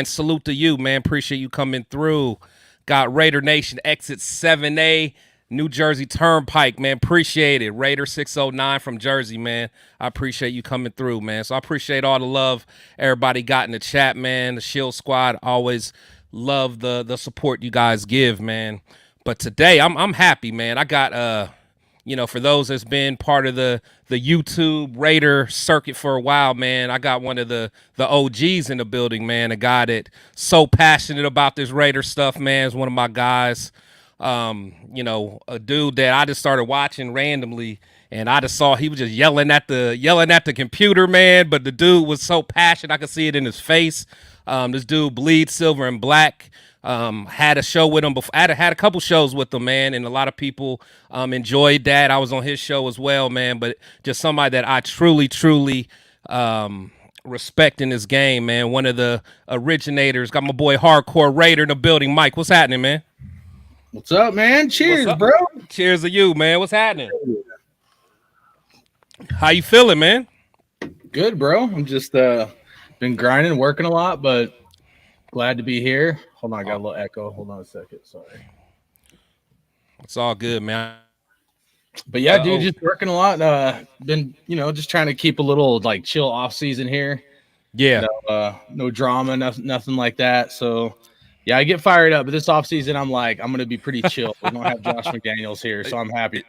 Salute to you, man. Appreciate you coming through. Got Raider Nation exit 7A, New Jersey Turnpike, man. Appreciate it. Raider 609 from Jersey, man. I appreciate you coming through, man. So I appreciate all the love everybody got in the chat, man. The Shield Squad always love the support you guys give, man. But today I'm happy, man. I got for those that's been part of the YouTube Raider circuit for a while, man, I got one of the OGs in the building, man. A guy that so passionate about this Raider stuff, man, is one of my guys. A dude that I just started watching randomly, and I just saw he was just yelling at the computer, man. But the dude was so passionate, I could see it in his face. This dude bleeds silver and black. Had a show with him before. Had a couple shows with him, man, and a lot of people enjoyed that. I was on his show as well, man. But just somebody that I truly respect in this game, man. One of the originators. Got my boy Hardcore Raider in the building. Mike, what's happening, man? What's up, man? Cheers, bro. Cheers to you, man. What's happening? How you feeling, man? Good, bro. I'm just been grinding, working a lot, but glad to be here. Hold on, I got a little echo. Hold on a second. Sorry. It's all good, man. But yeah, dude, just working a lot. Been, just trying to keep a little like chill off season here. Yeah. No drama, nothing like that. So yeah, I get fired up, but this off season, I'm gonna be pretty chill. We don't have Josh McDaniels here, so I'm happy.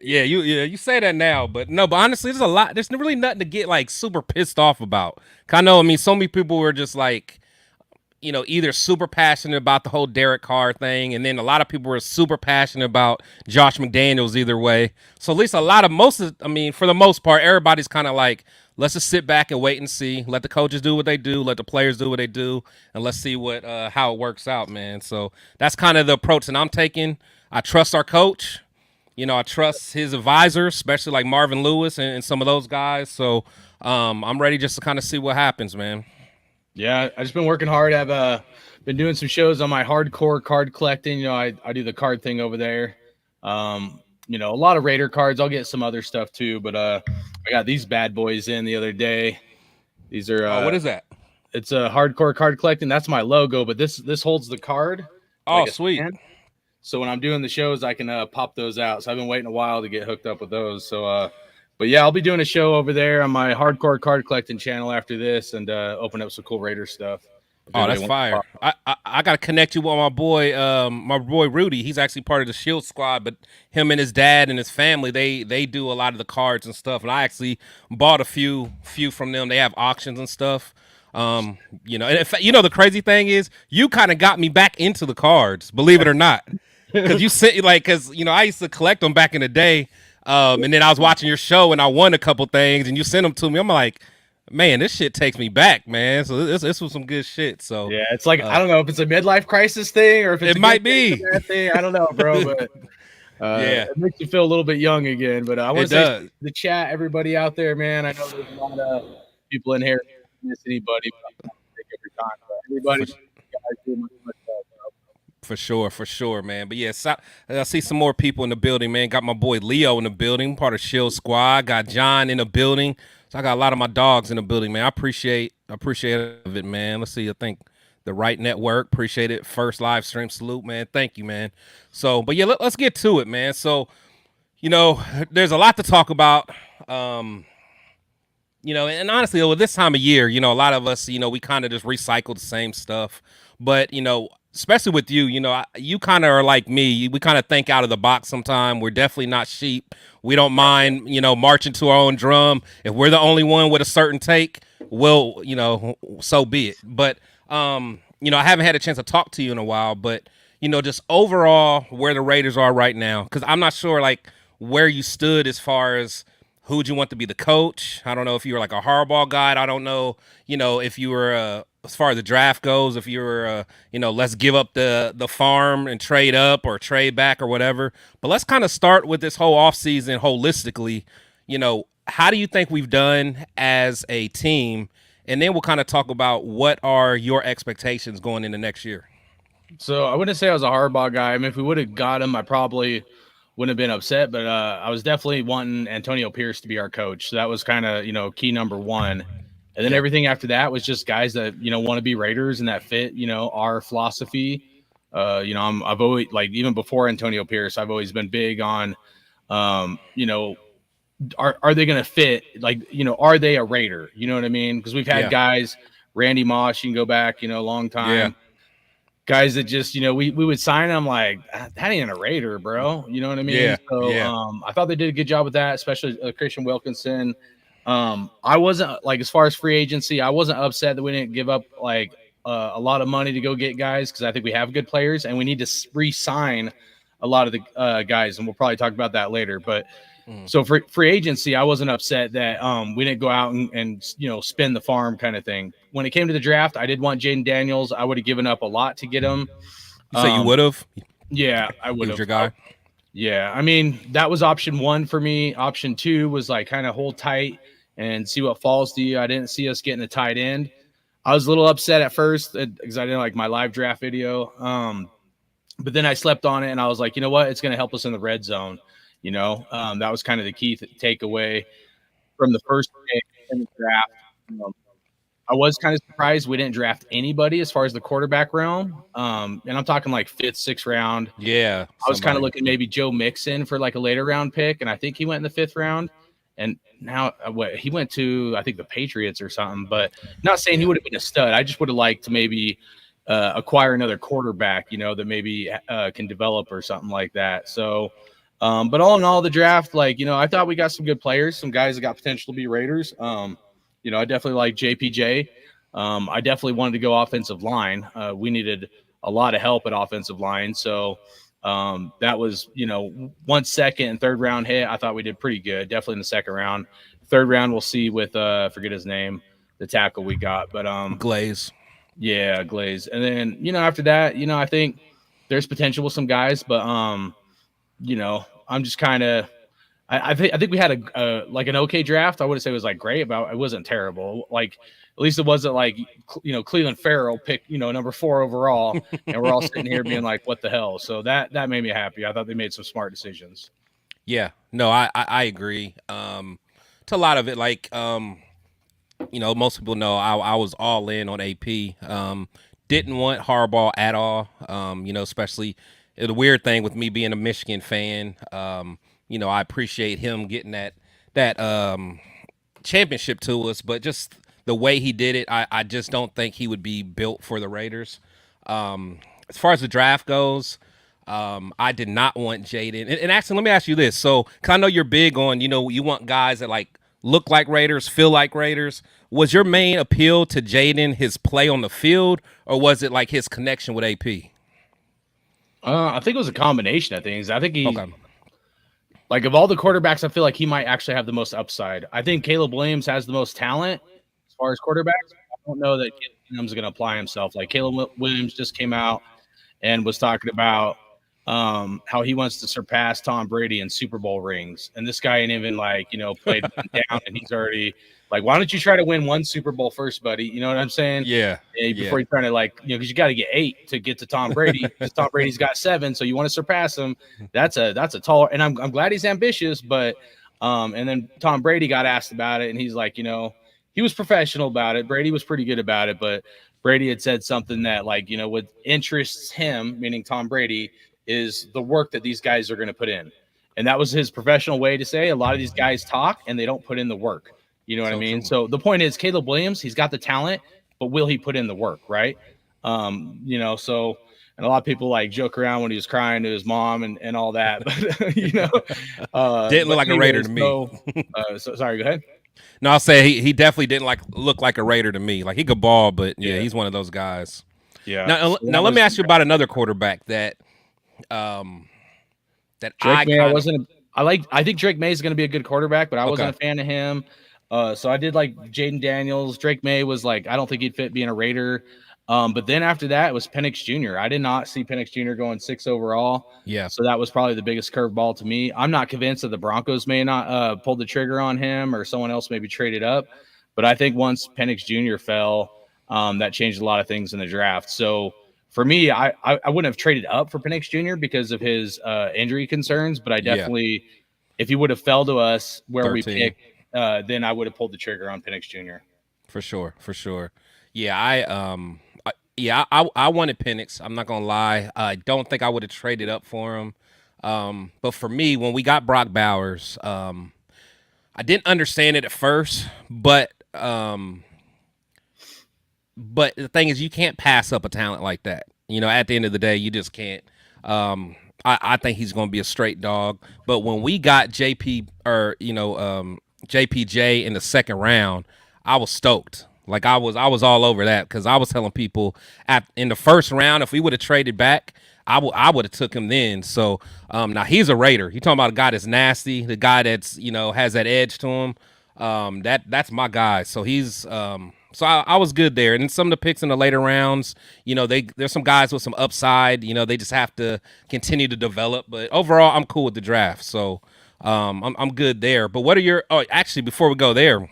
Yeah, you say that now, but honestly, there's a lot. There's really nothing to get like super pissed off about. I know, so many people were just like, either super passionate about the whole Derek Carr thing, and then a lot of people were super passionate about Josh McDaniels either way. So at least for the most part, everybody's kind of like, let's just sit back and wait and see. Let the coaches do what they do, let the players do what they do, and let's see how it works out, man. So that's kind of the approach that I'm taking. I trust our coach. I trust his advisors, especially like Marvin Lewis and some of those guys. So I'm ready just to kind of see what happens, man. Yeah, I just been working hard. I've been doing some shows on my hardcore card collecting. I do the card thing over there. A lot of Raider cards. I'll get some other stuff too, but I got these bad boys in the other day. These are what is that? It's a hardcore card collecting. That's my logo, but this holds the card. Oh, like sweet. So when I'm doing the shows, I can pop those out. So I've been waiting a while to get hooked up with those. So but yeah, I'll be doing a show over there on my hardcore card collecting channel after this, and open up some cool Raider stuff. Oh, that's fire! I gotta connect you with my boy Rudy. He's actually part of the Shield Squad, but him and his dad and his family, they do a lot of the cards and stuff. And I actually bought a few from them. They have auctions and stuff. And in fact, the crazy thing is, you kind of got me back into the cards, believe it or not, because you said I used to collect them back in the day. And then I was watching your show and I won a couple things and you sent them to me. I'm like, man, this shit takes me back, man. So this was some good shit. So yeah, it's like I don't know if it's a midlife crisis thing or if it's it might be that thing. I don't know, bro, but yeah, it makes you feel a little bit young again. But I want to say the chat, everybody out there, man. I know there's a lot of people in here. Miss anybody, but every time. Everybody, guys do much better. For sure, man. But yeah, I see some more people in the building, man. Got my boy Leo in the building, part of Shield Squad. Got John in the building. So I got a lot of my dogs in the building, man. I appreciate it, man. Let's see. I think the Right Network, appreciate it. First live stream, salute, man. Thank you, man. So, but yeah, let's get to it, man. So, there's a lot to talk about. And honestly, with this time of year, a lot of us, we kind of just recycle the same stuff. But, especially with you, you kind of are like me. We kind of think out of the box sometime. We're definitely not sheep. We don't mind, marching to our own drum. If we're the only one with a certain take, we'll, so be it. But, I haven't had a chance to talk to you in a while. But, just overall where the Raiders are right now, because I'm not sure, like, where you stood as far as who would you want to be the coach. I don't know if you were like a Harbaugh guy. I don't know, if you were as far as the draft goes, if you were, let's give up the farm and trade up or trade back or whatever. But let's kind of start with this whole offseason holistically. How do you think we've done as a team? And then we'll kind of talk about what are your expectations going into next year. So I wouldn't say I was a Harbaugh guy. I mean, if we would have got him, I probably wouldn't have been upset. But I was definitely wanting Antonio Pierce to be our coach. So that was kind of, key number one. And then Yeah. everything after that was just guys that, want to be Raiders and that fit, our philosophy. I've always, like, even before Antonio Pierce, I've always been big on, are they going to fit? Like, are they a Raider? You know what I mean? Because we've had guys, Randy Moss, you can go back, a long time. Guys that just, we would sign them like, that ain't a Raider, bro. You know what I mean? Yeah. So I thought they did a good job with that, especially Christian Wilkinson. I wasn't, like, as far as free agency, I wasn't upset that we didn't give up like a lot of money to go get guys, because I think we have good players and we need to re-sign a lot of the guys, and we'll probably talk about that later. But so for free agency, I wasn't upset that we didn't go out and spend the farm kind of thing. When it came to the draft, I did want Jaden Daniels. I would have given up a lot to get him. You say you would have? Yeah, I would have. Your guy? Yeah, I mean, that was option one for me. Option two was like kind of hold tight and see what falls to you. I didn't see us getting a tight end. I was a little upset at first because I didn't like my live draft video. But then I slept on it and I was like, you know what? It's going to help us in the red zone. That was kind of the key takeaway from the first pick in the draft. I was kind of surprised we didn't draft anybody as far as the quarterback realm. And I'm talking like 5th, 6th round. Yeah. I was kind of looking maybe Joe Mixon for like a later round pick, and I think he went in the 5th round. And now he went to, I think, the Patriots or something. But not saying he would have been a stud. I just would have liked to maybe acquire another quarterback, that maybe can develop or something like that. So, but all in all, the draft, like, I thought we got some good players, some guys that got potential to be Raiders. I definitely like JPJ. I definitely wanted to go offensive line. We needed a lot of help at offensive line. So that was, 1 second and 3rd round hit. I thought we did pretty good. Definitely in the 2nd round. 3rd round, we'll see with, forget his name, the tackle we got. But Glaze. Yeah, Glaze. And then, after that, I think there's potential with some guys. But, I'm just kind of – I think we had like an okay draft. I wouldn't say it was like great, but it wasn't terrible. Like, at least it wasn't like, Cleveland Farrell picked, number 4 overall, and we're all sitting here being like, what the hell? So that made me happy. I thought they made some smart decisions. Yeah, no, I agree. To a lot of it, like, most people know I was all in on AP. Didn't want Harbaugh at all. Especially the weird thing with me being a Michigan fan. I appreciate him getting that championship to us, but just the way he did it, I just don't think he would be built for the Raiders. As far as the draft goes, I did not want Jaden. And actually, let me ask you this. So, 'cause I know you're big on, you want guys that like look like Raiders, feel like Raiders. Was your main appeal to Jaden his play on the field, or was it like his connection with AP? I think it was a combination of things. I think like, of all the quarterbacks, I feel like he might actually have the most upside. I think Caleb Williams has the most talent as far as quarterbacks. I don't know that Caleb Williams is going to apply himself. Like, Caleb Williams just came out and was talking about how he wants to surpass Tom Brady in Super Bowl rings. And this guy ain't even, like, played one down, and he's already like, why don't you try to win 1 Super Bowl first, buddy? You know what I'm saying? Yeah. Before you're trying to, like, because you got to get 8 to get to Tom Brady, because Tom Brady's got 7, so you want to surpass him. That's a tall, and I'm glad he's ambitious, but and then Tom Brady got asked about it, and he's like, he was professional about it. Brady was pretty good about it, but Brady had said something that, like, what interests him, meaning Tom Brady, is the work that these guys are going to put in. And that was his professional way to say a lot of these guys talk and they don't put in the work. You know what I mean? True. So the point is, Caleb Williams, he's got the talent, but will he put in the work, right? And a lot of people like joke around when he was crying to his mom and all that, but didn't look like a Raider to me. So sorry, go ahead. No, I'll say he definitely didn't look like a Raider to me. Like, he could ball, but yeah, he's one of those guys. Yeah. Now let me ask you about another quarterback that Drake May. I think Drake May is going to be a good quarterback, but I wasn't a fan of him. So I did like Jaden Daniels. Drake May was like, I don't think he'd fit being a Raider. But then after that, it was Penix Jr. I did not see Penix Jr. going 6 overall. Yeah. So that was probably the biggest curveball to me. I'm not convinced that the Broncos may not pull the trigger on him, or someone else maybe traded up. But I think once Penix Jr. fell, that changed a lot of things in the draft. So for me, I wouldn't have traded up for Penix Jr. because of his injury concerns. But I definitely, if he would have fell to us where 13. We picked, then I would have pulled the trigger on Penix Jr. For sure, for sure. Yeah, I wanted Penix. I'm not gonna lie. I don't think I would have traded up for him. But for me, when we got Brock Bowers, I didn't understand it at first, but the thing is, you can't pass up a talent like that. You know, at the end of the day, you just can't. I think he's going to be a straight dog. But when we got JPJ in the second round, I was stoked. Like I was all over that because I was telling people in the first round, if we would have traded back, I would have took him then. So now he's a Raider. You talking about a guy that's nasty, the guy that's has that edge to him. That's my guy. So I was good there. And then some of the picks in the later rounds, there's some guys with some upside. They just have to continue to develop. But overall, I'm cool with the draft. So I'm good there. But what are actually before we go there,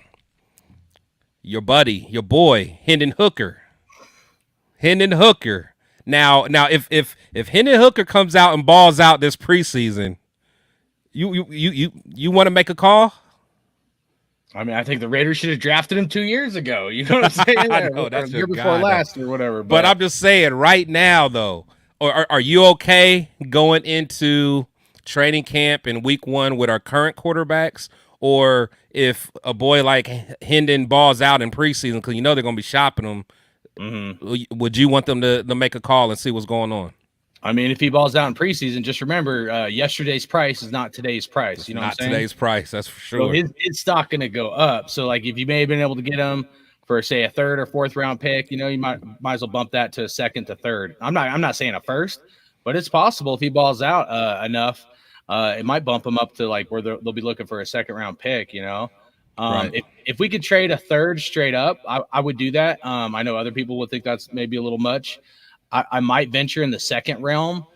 your buddy, your boy, Hendon Hooker. Now if Hendon Hooker comes out and balls out this preseason, you want to make a call? I mean, I think the Raiders should have drafted him 2 years ago. You know what I'm saying? I know, that's year your before guy, last or whatever. But I'm just saying right now, though, are you okay going into training camp in week 1 with our current quarterbacks? Or if a boy like Hendon balls out in preseason, because they're going to be shopping him, would you want them to make a call and see what's going on? I mean, if he balls out in preseason, just remember yesterday's price is not today's price. You know what I'm saying? Not today's price, that's for sure. So his stock going to go up. So, like, if you may have been able to get him for, say, a third or fourth round pick, you might as well bump that to a second to third. I'm not saying a first, but it's possible if he balls out enough, it might bump him up to like where they'll be looking for a second round pick. Right. If we could trade a third straight up, I would do that. I know other people would think that's maybe a little much. I might venture in the second realm,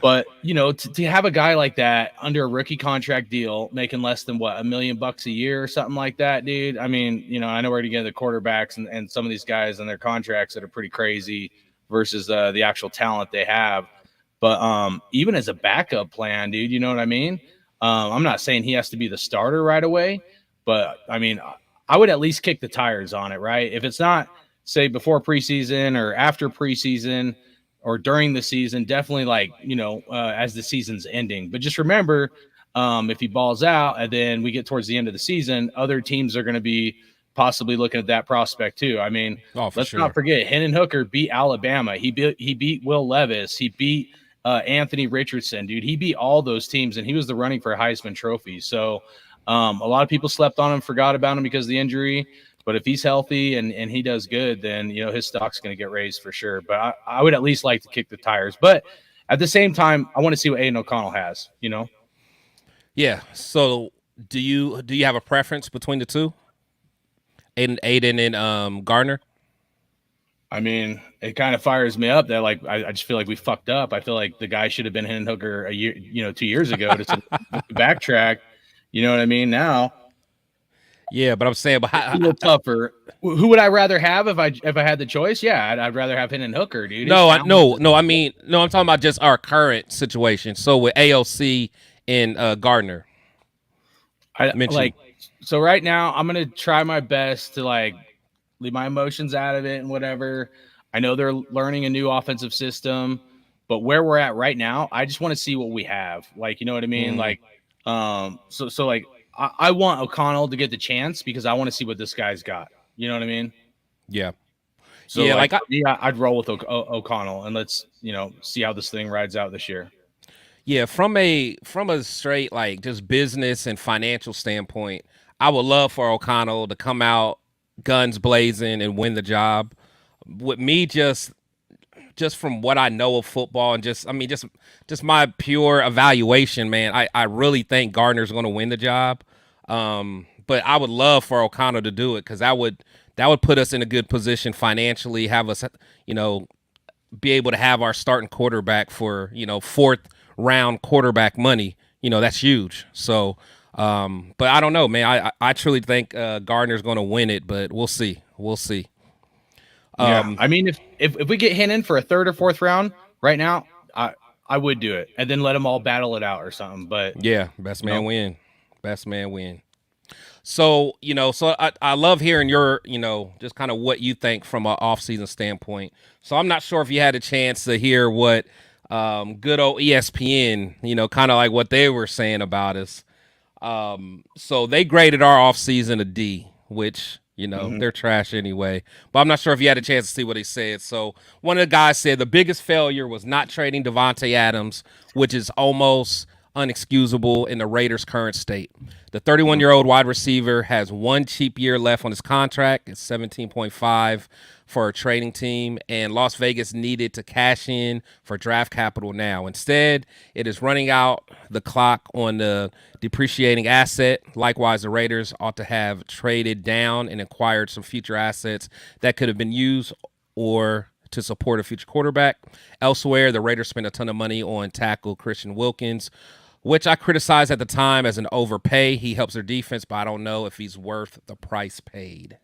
but to have a guy like that under a rookie contract deal, making less than $1 million a year or something like that, dude. I mean, I know we're going to get the quarterbacks and some of these guys and their contracts that are pretty crazy versus the actual talent they have. But even as a backup plan, dude, you know what I mean? I'm not saying he has to be the starter right away, but I mean, I would at least kick the tires on it, right? If it's not, say, before preseason or after preseason or during the season, definitely as the season's ending. But just remember, if he balls out and then we get towards the end of the season, other teams are going to be possibly looking at that prospect too. I mean, let's not forget, Hendon Hooker beat Alabama. He beat Will Levis. He beat Anthony Richardson, dude. He beat all those teams, and he was the running for a Heisman Trophy. So a lot of people slept on him, forgot about him because of the injury. But if he's healthy and he does good, then, his stock's going to get raised for sure. But I would at least like to kick the tires. But at the same time, I want to see what Aiden O'Connell has, Yeah. So do you have a preference between the two? Aiden and Gardner? I mean, it kind of fires me up that I just feel like we fucked up. I feel like the guy should have been Hendon Hooker 2 years ago to backtrack. You know what I mean? Now. Yeah, but I'm saying, but a little tougher. Who would I rather have if I had the choice? Yeah, I'd rather have Hendon Hooker, dude. No. I'm talking about just our current situation. So with AOC and Gardner, So right now, I'm gonna try my best to leave my emotions out of it and whatever. I know they're learning a new offensive system, but where we're at right now, I just want to see what we have. You know what I mean? I want O'Connell to get the chance because I want to see what this guy's got. You know what I mean? Yeah. So yeah, I'd roll with O'Connell and let's see how this thing rides out this year. Yeah, from a straight just business and financial standpoint, I would love for O'Connell to come out guns blazing and win the job. With me, just from what I know of football and just my pure evaluation, man, I really think Gardner's going to win the job. But I would love for O'Connell to do it because that would put us in a good position financially, have us, be able to have our starting quarterback for, fourth round quarterback money. That's huge. So, but I don't know, man. I truly think Gardner's going to win it, but we'll see. Yeah, I mean, if we get Hendon for a third or fourth round right now, I would do it and then let them all battle it out or something. But yeah, best man win. So, I love hearing your, just kind of what you think from an off-season standpoint. So I'm not sure if you had a chance to hear what good old ESPN, kind of like what they were saying about us. So they graded our off-season a D, which, they're trash anyway. But I'm not sure if you had a chance to see what he said. So one of the guys said the biggest failure was not trading Devontae Adams, which is almost unexcusable in the Raiders' current state. The 31-year-old wide receiver has one cheap year left on his contract. It's 17.5 for a trading team, and Las Vegas needed to cash in for draft capital now. Instead, it is running out the clock on the depreciating asset. Likewise, the Raiders ought to have traded down and acquired some future assets that could have been used or to support a future quarterback. Elsewhere, the Raiders spent a ton of money on tackle Christian Wilkins, which I criticized at the time as an overpay. He helps their defense, but I don't know if he's worth the price paid.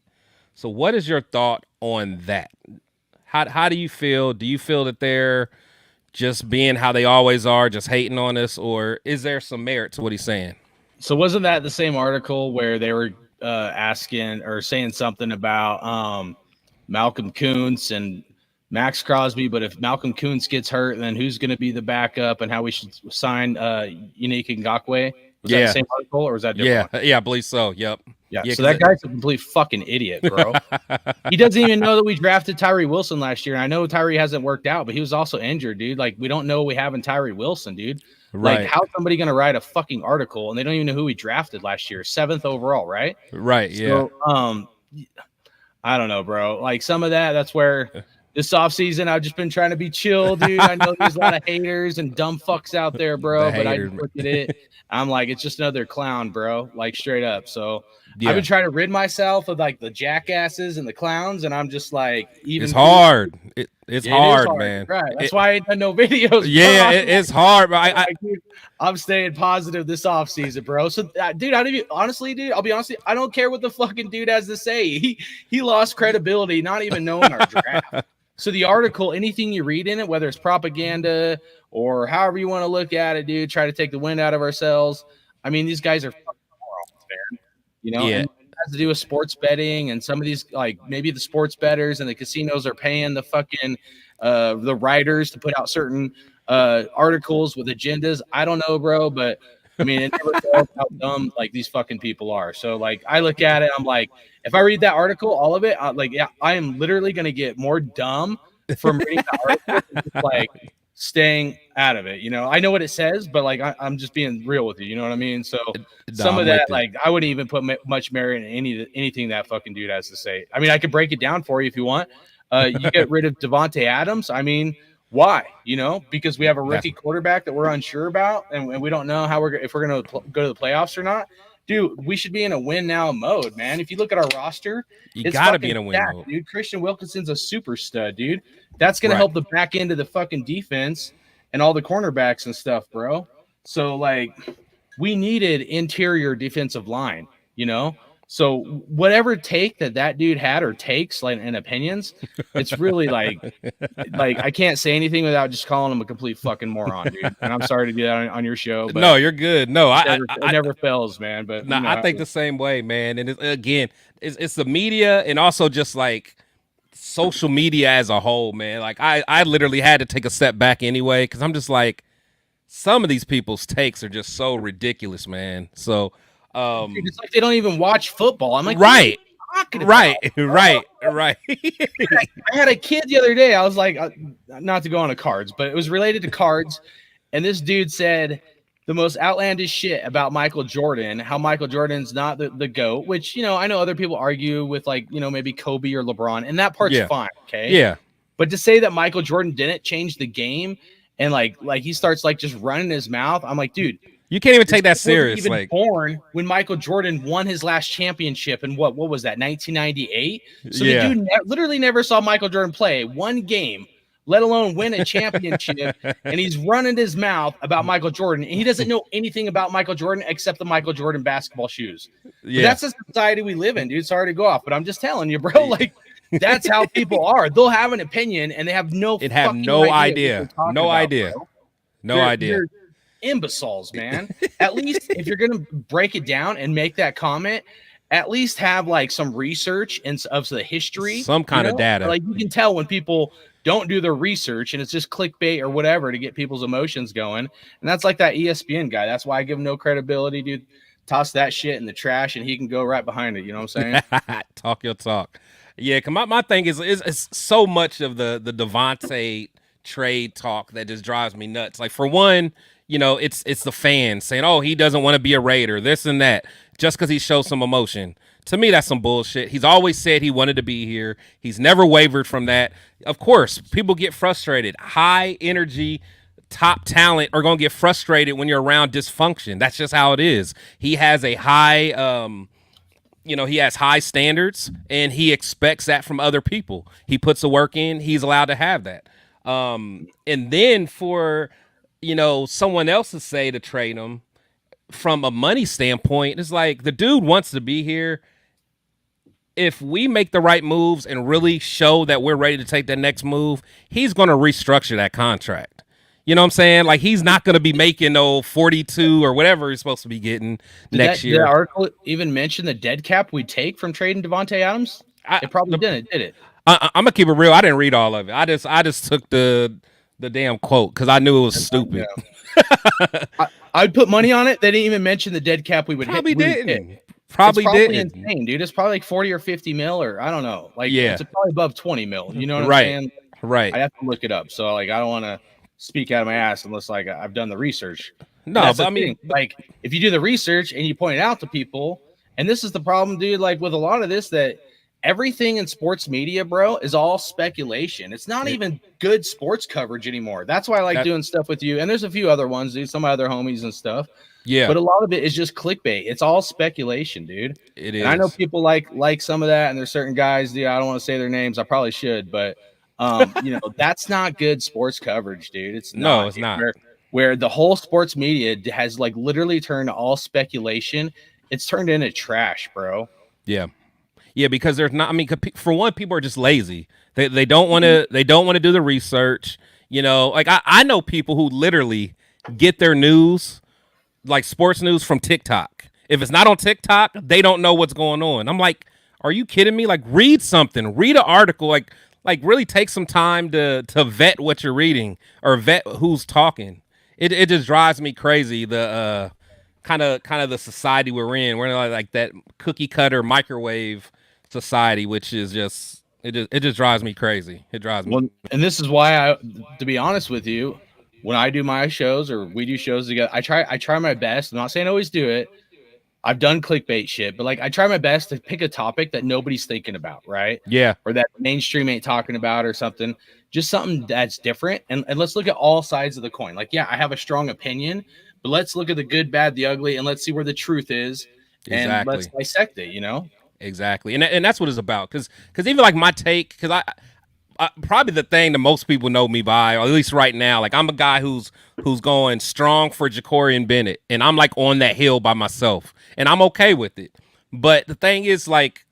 So what is your thought on that? How do you feel? Do you feel that they're just being how they always are, just hating on us, or is there some merit to what he's saying? So wasn't that the same article where they were asking or saying something about Malcolm Kuntz and Max Crosby, but if Malcolm Kuntz gets hurt, then who's going to be the backup and how we should sign Unique Ngakoue? Was that the same article or was that different? Yeah, I believe so. Yep. Yeah, so that guy's a complete fucking idiot, bro. He doesn't even know that we drafted Tyree Wilson last year. And I know Tyree hasn't worked out, but he was also injured, dude. Like, we don't know what we have in Tyree Wilson, dude. Right. Like, how's somebody going to write a fucking article and they don't even know who we drafted last year? 7th overall, right? Right, yeah. So, I don't know, bro. Like, some of that's where this offseason I've just been trying to be chill, dude. I know there's a lot of haters and dumb fucks out there, bro, but I just look at it. I'm like, it's just another clown, bro. Like, straight up. So I've been trying to rid myself of like the jackasses and the clowns, and I'm just like, it's hard. It's hard, man. Right. That's why I ain't done no videos. Yeah, it's hard, but I'm staying positive this offseason, bro. So, dude, honestly, dude, I'll be honest, I don't care what the fucking dude has to say. He lost credibility, not even knowing our draft. So the article, anything you read in it, whether it's propaganda or however you want to look at it, dude, try to take the wind out of ourselves. I mean, these guys are fucking morons, man. And it has to do with sports betting, and some of these, like maybe the sports bettors and the casinos are paying the fucking the writers to put out certain articles with agendas. I don't know, bro, but I mean, it never tells how dumb like these fucking people are. So like, I look at it, I'm like, if I read that article, all of it, I am literally going to get more dumb from reading the article than just, like staying out of it. I know what it says, but like, I'm just being real with you. You know what I mean? So some of that, like, I wouldn't even put much merit in anything that fucking dude has to say. I mean, I could break it down for you if you want. You get rid of Devontae Adams. I mean, why? Because we have a rookie quarterback that we're unsure about, and we don't know if we're going to go to the playoffs or not. Dude, we should be in a win now mode, man. If you look at our roster, you got to be in a win mode, dude. Christian Wilkinson's a super stud, dude. That's going to help the back end of the fucking defense and all the cornerbacks and stuff, bro. So, like, we needed interior defensive line, So whatever take that dude had or takes, like, and opinions, it's really like I can't say anything without just calling him a complete fucking moron, dude. And I'm sorry to do that on your show. But no, you're good. No, it never fails, man. But I think the same way, man. And it's the media and also just like social media as a whole, man. Like I literally had to take a step back anyway because I'm just like, some of these people's takes are just so ridiculous, man. So. It's like they don't even watch football. I'm like, right. I had a kid the other day. I was like, not to go on to cards, but it was related to cards. And this dude said the most outlandish shit about Michael Jordan, how Michael Jordan's not the GOAT, which, I know other people argue with, like, maybe Kobe or LeBron, and that part's fine. Okay. Yeah. But to say that Michael Jordan didn't change the game and like he starts like just running his mouth, I'm like, dude, you can't even take that serious. Even like born when Michael Jordan won his last championship in what was that, 1998? So the dude literally never saw Michael Jordan play one game, let alone win a championship. And he's running his mouth about Michael Jordan, and he doesn't know anything about Michael Jordan except the Michael Jordan basketball shoes. Yeah, but that's the society we live in, dude. Sorry to go off, but I'm just telling you, bro. Like, that's how people are. They'll have an opinion, and they have no idea. No idea. imbeciles, man. At least if you're gonna break it down and make that comment, at least have like some research and of the history, Some kind of data. Like you can tell when people don't do their research and it's just clickbait or whatever to get people's emotions going. And that's like that ESPN guy. That's why I give him no credibility, dude. Toss that shit in the trash and he can go right behind it. You know what I'm saying? Talk your talk. Yeah, my thing is so much of the Devontae trade talk that just drives me nuts. Like, for one, it's the fans saying, oh, he doesn't want to be a Raider, this and that, just because he shows some emotion. To me, that's some bullshit. He's always said he wanted to be here. He's never wavered from that. Of course, people get frustrated. High energy, top talent are going to get frustrated when you're around dysfunction. That's just how it is. He has a high, he has high standards, and he expects that from other people. He puts the work in. He's allowed to have that. And then for, someone else to say to trade him from a money standpoint, it's like, the dude wants to be here. If we make the right moves and really show that we're ready to take that next move, he's going to restructure that contract. You know what I'm saying? Like, he's not going to be making 42 or whatever he's supposed to be getting next year. Did the article even mention the dead cap we take from trading Davante Adams? It probably didn't, did it? I'm gonna keep it real. I didn't read all of it. I just took the damn quote because I knew it was stupid. I'd put money on it. They didn't even mention the dead cap we would probably hit. Didn't. Probably didn't. Insane, dude. It's probably like 40 or 50 mil, or I don't know. Like, yeah, it's probably above 20 mil. You know what right. I'm saying? Right. I have to look it up. So like, I don't want to speak out of my ass unless like I've done the research. No, but I mean, like, if you do the research and you point it out to people, and this is the problem, dude. Like, with a lot of this, that everything in sports media, bro, is all speculation. It's not even good sports coverage anymore. That's why I like doing stuff with you. And there's a few other ones, dude, some of my other homies and stuff. Yeah. But a lot of it is just clickbait. It's all speculation, dude. It is. And I know people like some of that, and there's certain guys, dude, I don't want to say their names. I probably should, but that's not good sports coverage, dude. It's not. No, it's not. Where the whole sports media has like literally turned all speculation. It's turned into trash, bro. Yeah. Yeah, because there's not. I mean, for one, people are just lazy. They don't want to. They don't want to do the research. Like I know people who literally get their news, like sports news, from TikTok. If it's not on TikTok, they don't know what's going on. I'm like, are you kidding me? Like, read something. Read an article. Like really take some time to vet what you're reading or vet who's talking. It just drives me crazy. The kind of the society we're in. We're like that cookie cutter microwave society, which is just it just drives me crazy. It drives me. Well, and this is why to be honest with you, when I do my shows or we do shows together, I try my best. I'm not saying I always do it. I've done clickbait shit, but like I try my best to pick a topic that nobody's thinking about, right? Yeah. Or that mainstream ain't talking about or something. Just something that's different. And let's look at all sides of the coin. Like, yeah, I have a strong opinion, but let's look at the good, bad, the ugly, and let's see where the truth is. Exactly. And let's dissect it, Exactly. And that's what it's about. Because even like my take, because I probably the thing that most people know me by, or at least right now, like I'm a guy who's going strong for Jacorian Bennett, and I'm like on that hill by myself, and I'm okay with it. But the thing is, like,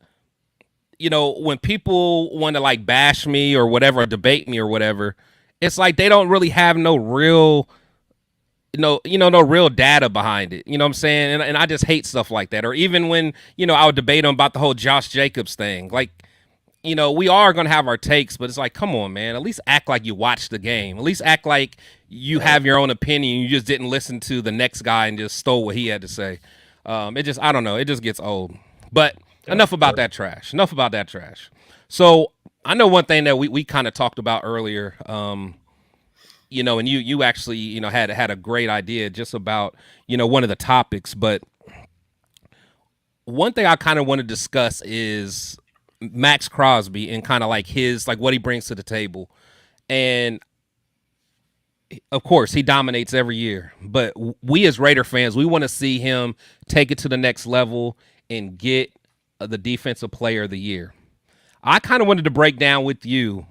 when people want to like bash me or whatever, or debate me or whatever, it's like they don't really have no real, no real data behind it. You know what I'm saying? And I just hate stuff like that. Or even when, I would debate them about the whole Josh Jacobs thing. Like, we are going to have our takes, but it's like, come on, man, at least act like you watched the game. At least act like you have your own opinion. You just didn't listen to the next guy and just stole what he had to say. I don't know. It just gets old. But enough about that trash. So I know one thing that we kind of talked about earlier, and you actually, had a great idea just about, one of the topics. But one thing I kind of want to discuss is Max Crosby and kind of like his, like what he brings to the table. And of course he dominates every year, but we as Raider fans, we want to see him take it to the next level and get the defensive player of the year. I kind of wanted to break down with you,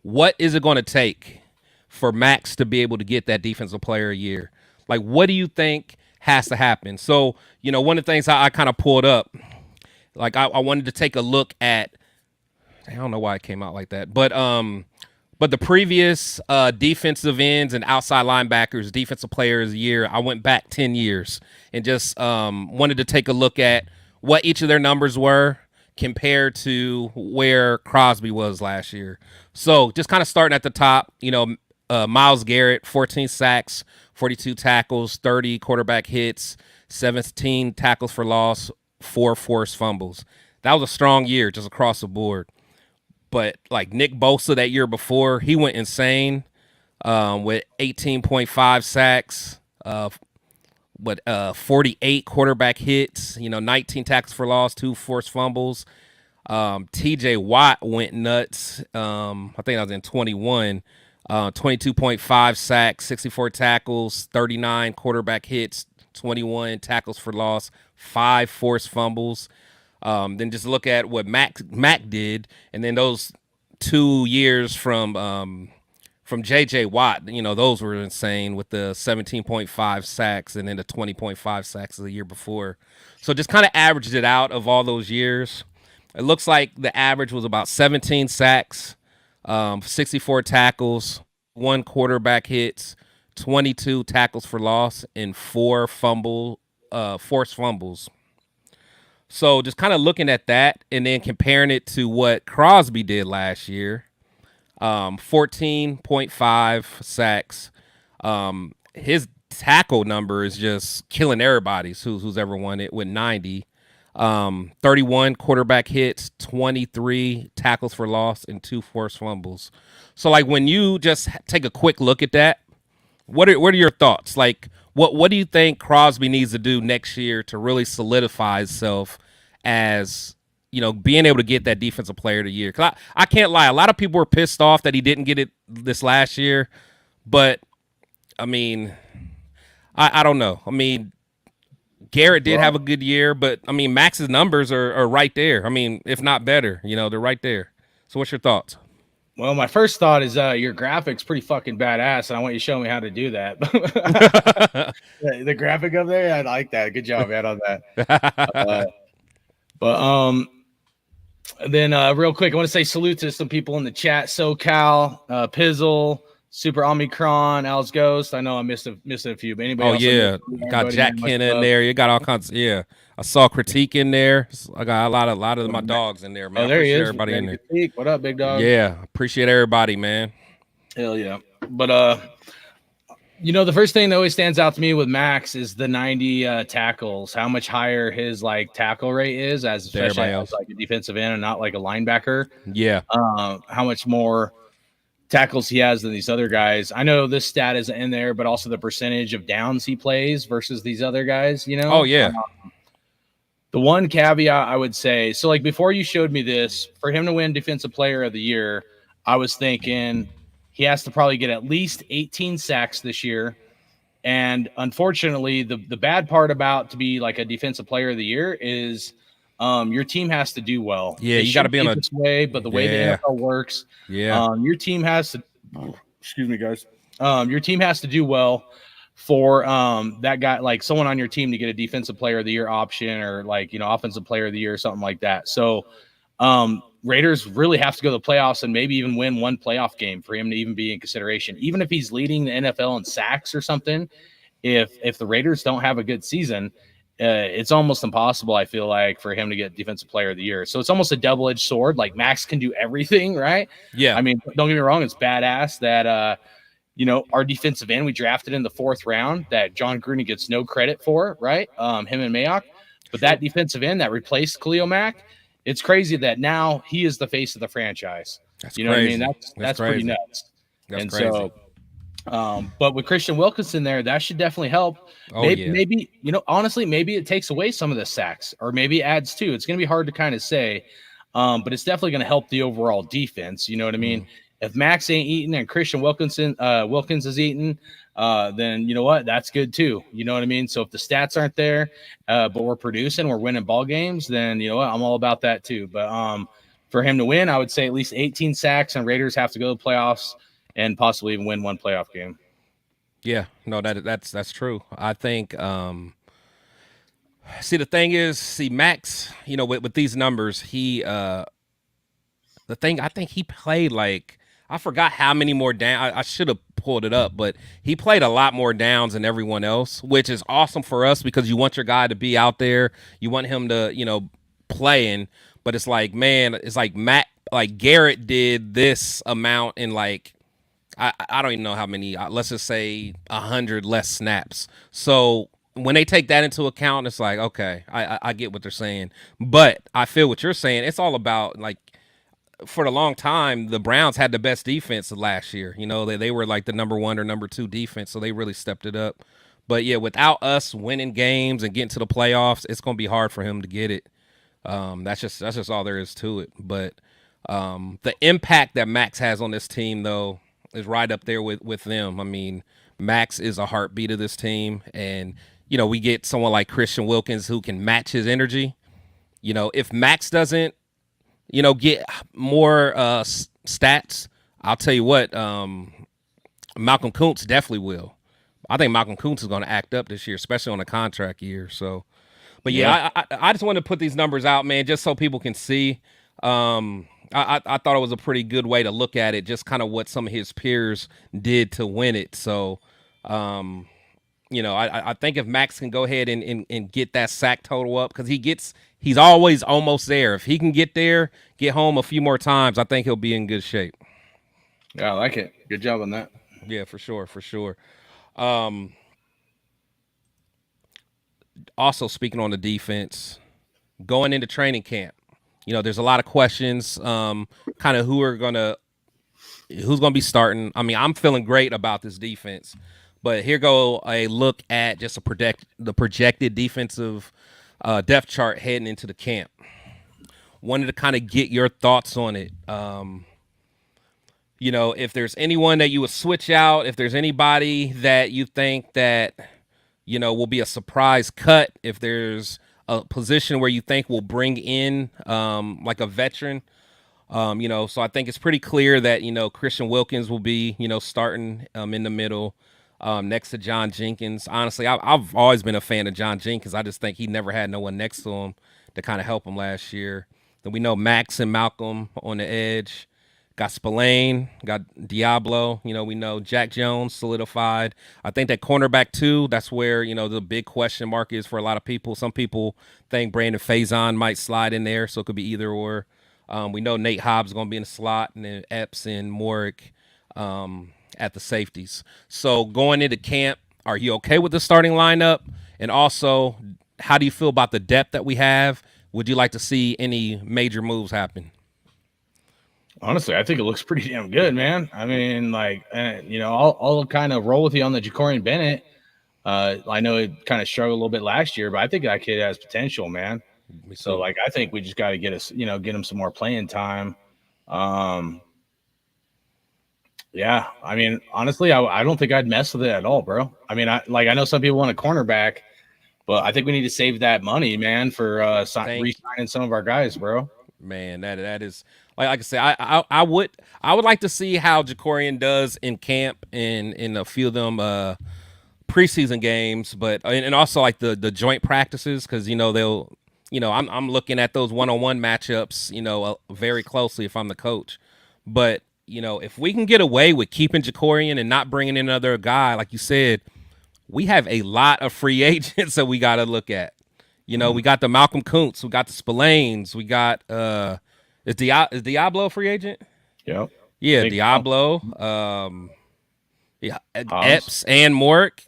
what is it going to take for Max to be able to get that defensive player of the year? Like, what do you think has to happen? So, one of the things I kind of pulled up, like I wanted to take a look at, I don't know why it came out like that, but But the previous defensive ends and outside linebackers, defensive players of the year, I went back 10 years and just wanted to take a look at what each of their numbers were compared to where Crosby was last year. So just kind of starting at the top, Myles Garrett, 14 sacks, 42 tackles, 30 quarterback hits, 17 tackles for loss, 4 forced fumbles. That was a strong year just across the board. But like Nick Bosa that year before, he went insane with 18.5 sacks, 48 quarterback hits, 19 tackles for loss, 2 forced fumbles. TJ Watt went nuts. I think that was in 21. 22.5 sacks, 64 tackles, 39 quarterback hits, 21 tackles for loss, 5 forced fumbles. Then just look at what Mac did, and then those 2 years from J.J. Watt, those were insane with the 17.5 sacks and then the 20.5 sacks the year before. So just kind of averaged it out of all those years. It looks like the average was about 17 sacks, 64 tackles, 1 quarterback hits, 22 tackles for loss, and 4 forced fumbles. So just kind of looking at that and then comparing it to what Crosby did last year, 14.5 sacks. His tackle number is just killing everybody who's ever won it with 90. 31 quarterback hits, 23 tackles for loss, and 2 forced fumbles. So like when you just take a quick look at that, what are your thoughts? Like what do you think Crosby needs to do next year to really solidify himself as, being able to get that defensive player of the year? Because I can't lie, a lot of people were pissed off that he didn't get it this last year. But, I mean, I don't know. I mean, Garrett did have a good year, but, I mean, Max's numbers are right there. I mean, if not better, they're right there. So what's your thoughts? Well, my first thought is your graphics pretty fucking badass, and I want you to show me how to do that. The graphic up there, I like that. Good job, man, on that. Then real quick, I want to say salute to some people in the chat: SoCal, Pizzle, Super Omicron, Al's Ghost. I know I missed a few, but anybody? Oh yeah, got Jack Kenna in there. You got all kinds. Yeah, I saw Critique in there. I got a lot of my dogs in there, man. Oh, there he is. Everybody in there. Critique. What up, big dog? Yeah, appreciate everybody, man. Hell yeah. But the first thing that always stands out to me with Max is the 90 tackles. How much higher his tackle rate is, especially as like a defensive end and not like a linebacker. Yeah. How much more tackles he has than these other guys. I know this stat isn't in there, but also the percentage of downs he plays versus these other guys. Oh yeah. The one caveat I would say, so like before you showed me this, for him to win Defensive Player of the Year, I was thinking he has to probably get at least 18 sacks this year. And unfortunately, the bad part about to be like a Defensive Player of the Year is your team has to do well. Yeah, you got to be on this way, but the way the NFL works, your team has to. Excuse me, guys. Your team has to do well for that guy, like someone on your team, to get a Defensive Player of the Year option or Offensive Player of the Year or something like that. So Raiders really have to go to the playoffs and maybe even win one playoff game for him to even be in consideration. Even if he's leading the NFL in sacks or something, if the Raiders don't have a good season, it's almost impossible, I feel like, for him to get Defensive Player of the Year. So it's almost a double-edged sword. Like Max can do everything, right? Yeah. I mean, don't get me wrong, it's badass that our defensive end we drafted in the 4th round that John Gruden gets no credit for, right? Him and Mayock. But that defensive end that replaced Khalil Mack, it's crazy that now he is the face of the franchise. That's what I mean? That's pretty nuts. That's crazy. So, but with Christian Wilkinson there, that should definitely help. Maybe, honestly, maybe it takes away some of the sacks, or maybe adds to. It's going to be hard to kind of say, but it's definitely going to help the overall defense. You know what I mean? If Max ain't eating and Christian Wilkins is eating, then you know what? That's good too. You know what I mean? So if the stats aren't there, but we're producing, we're winning ball games, then you know what? I'm all about that too. But for him to win, I would say at least 18 sacks, and Raiders have to go to the playoffs and possibly even win one playoff game. Yeah, no, that's true. I think. See, the thing is, Max, with these numbers, I think he played like I forgot how many more down. I should have pulled it up, but he played a lot more downs than everyone else, which is awesome for us because you want your guy to be out there. You want him to, playing. But it's like, man, it's like like Garrett did this amount in like I don't even know how many. Let's just say 100 less snaps. So when they take that into account, it's like, okay, I get what they're saying. But I feel what you're saying. It's all about like for a long time, the Browns had the best defense last year. They were like the number 1 or number 2 defense, so they really stepped it up. But yeah, without us winning games and getting to the playoffs, it's gonna be hard for him to get it. That's just all there is to it. But the impact that Max has on this team, though, is right up there with them. I mean, Max is a heartbeat of this team, and we get someone like Christian Wilkins who can match his energy. If Max doesn't, get more stats, I'll tell you what, Malcolm Kuntz definitely will. I think Malcolm Kuntz is going to act up this year, especially on a contract year. So, but yeah, I just want to put these numbers out, man, just so people can see. I thought it was a pretty good way to look at it, just kind of what some of his peers did to win it. So, I think if Max can go ahead and get that sack total up, because he's always almost there. If he can get there, get home a few more times, I think he'll be in good shape. Yeah, I like it. Good job on that. Yeah, for sure. Also, speaking on the defense, going into training camp, there's a lot of questions, kind of who's gonna be starting. I mean, I'm feeling great about this defense, but here go a look at just the projected defensive depth chart heading into the camp. Wanted to kind of get your thoughts on it. If there's anyone that you would switch out, if there's anybody that you think that will be a surprise cut, if there's a position where you think will bring in like a veteran, so I think it's pretty clear that Christian Wilkins will be starting in the middle next to John Jenkins. Honestly, I've always been a fan of John Jenkins. I just think he never had no one next to him to kind of help him last year. Then we know Max and Malcolm on the edge. Got Spillane, got Diablo. We know Jack Jones solidified. I think that cornerback too, that's where, the big question mark is for a lot of people. Some people think Brandon Faison might slide in there, so it could be either or. We know Nate Hobbs is going to be in the slot, and then Epps and Morick at the safeties. So going into camp, are you okay with the starting lineup? And also, how do you feel about the depth that we have? Would you like to see any major moves happen? Honestly, I think it looks pretty damn good, man. I mean, like, I'll kind of roll with you on the Jacorian Bennett. I know it kind of struggled a little bit last year, but I think that kid has potential, man. So, like, I think we just got to get him some more playing time. Yeah, I mean, honestly, I don't think I'd mess with it at all, bro. I mean, I know some people want a cornerback, but I think we need to save that money, man, for re-signing some of our guys, bro. Man, that is like I said, I would like to see how Jacorian does in camp and in a few of them preseason games, but and also like the joint practices, because they'll I'm looking at those one-on-one matchups very closely if I'm the coach. But if we can get away with keeping Jacorian and not bringing in another guy, like you said, we have a lot of free agents that we got to look at. We got the Malcolm Kuntz, we got the Spillanes, we got is Diablo a free agent? Yep. Yeah, Diablo. Epps and Morick.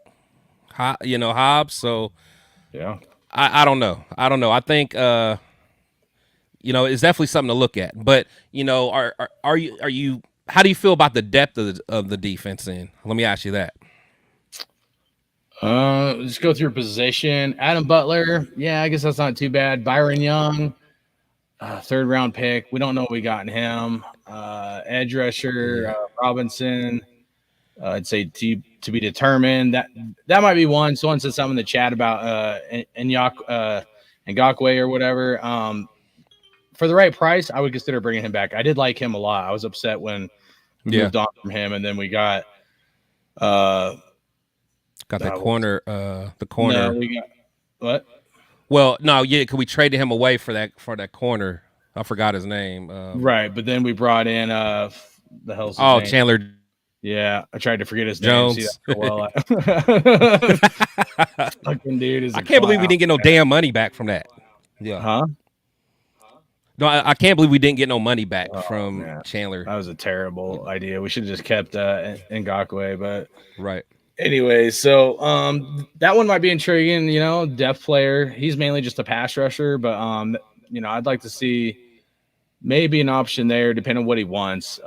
Hobbs. So yeah. I don't know. I think it's definitely something to look at. But are you how do you feel about the depth of the defense then? Let me ask you that. Let's go through position. Adam Butler, yeah, I guess that's not too bad. Byron Young, 3rd round pick. We don't know what we got in him. Edge rusher, Robinson. I'd say to be determined. That might be one. Someone said something in the chat about Ngakoue or whatever. For the right price, I would consider bringing him back. I did like him a lot. I was upset when we moved on from him, and then we got the corner. No, we got what? Well, no, yeah, because we traded him away for that corner. I forgot his name. Right, but then we brought in the hell's his Oh, name? Chandler Yeah, I tried to forget his name. See that Jones. for a while. Fucking dude is I a can't believe we clown. didn't get no damn money back from that. Yeah. Huh? No, I can't believe we didn't get no money back Oh from man, Chandler. that was a terrible idea. We should have just kept Ngakwe. But Right. anyway, so that one might be intriguing. You know, depth player. He's mainly just a pass rusher, but you know, I'd like to see maybe an option there, depending on what he wants.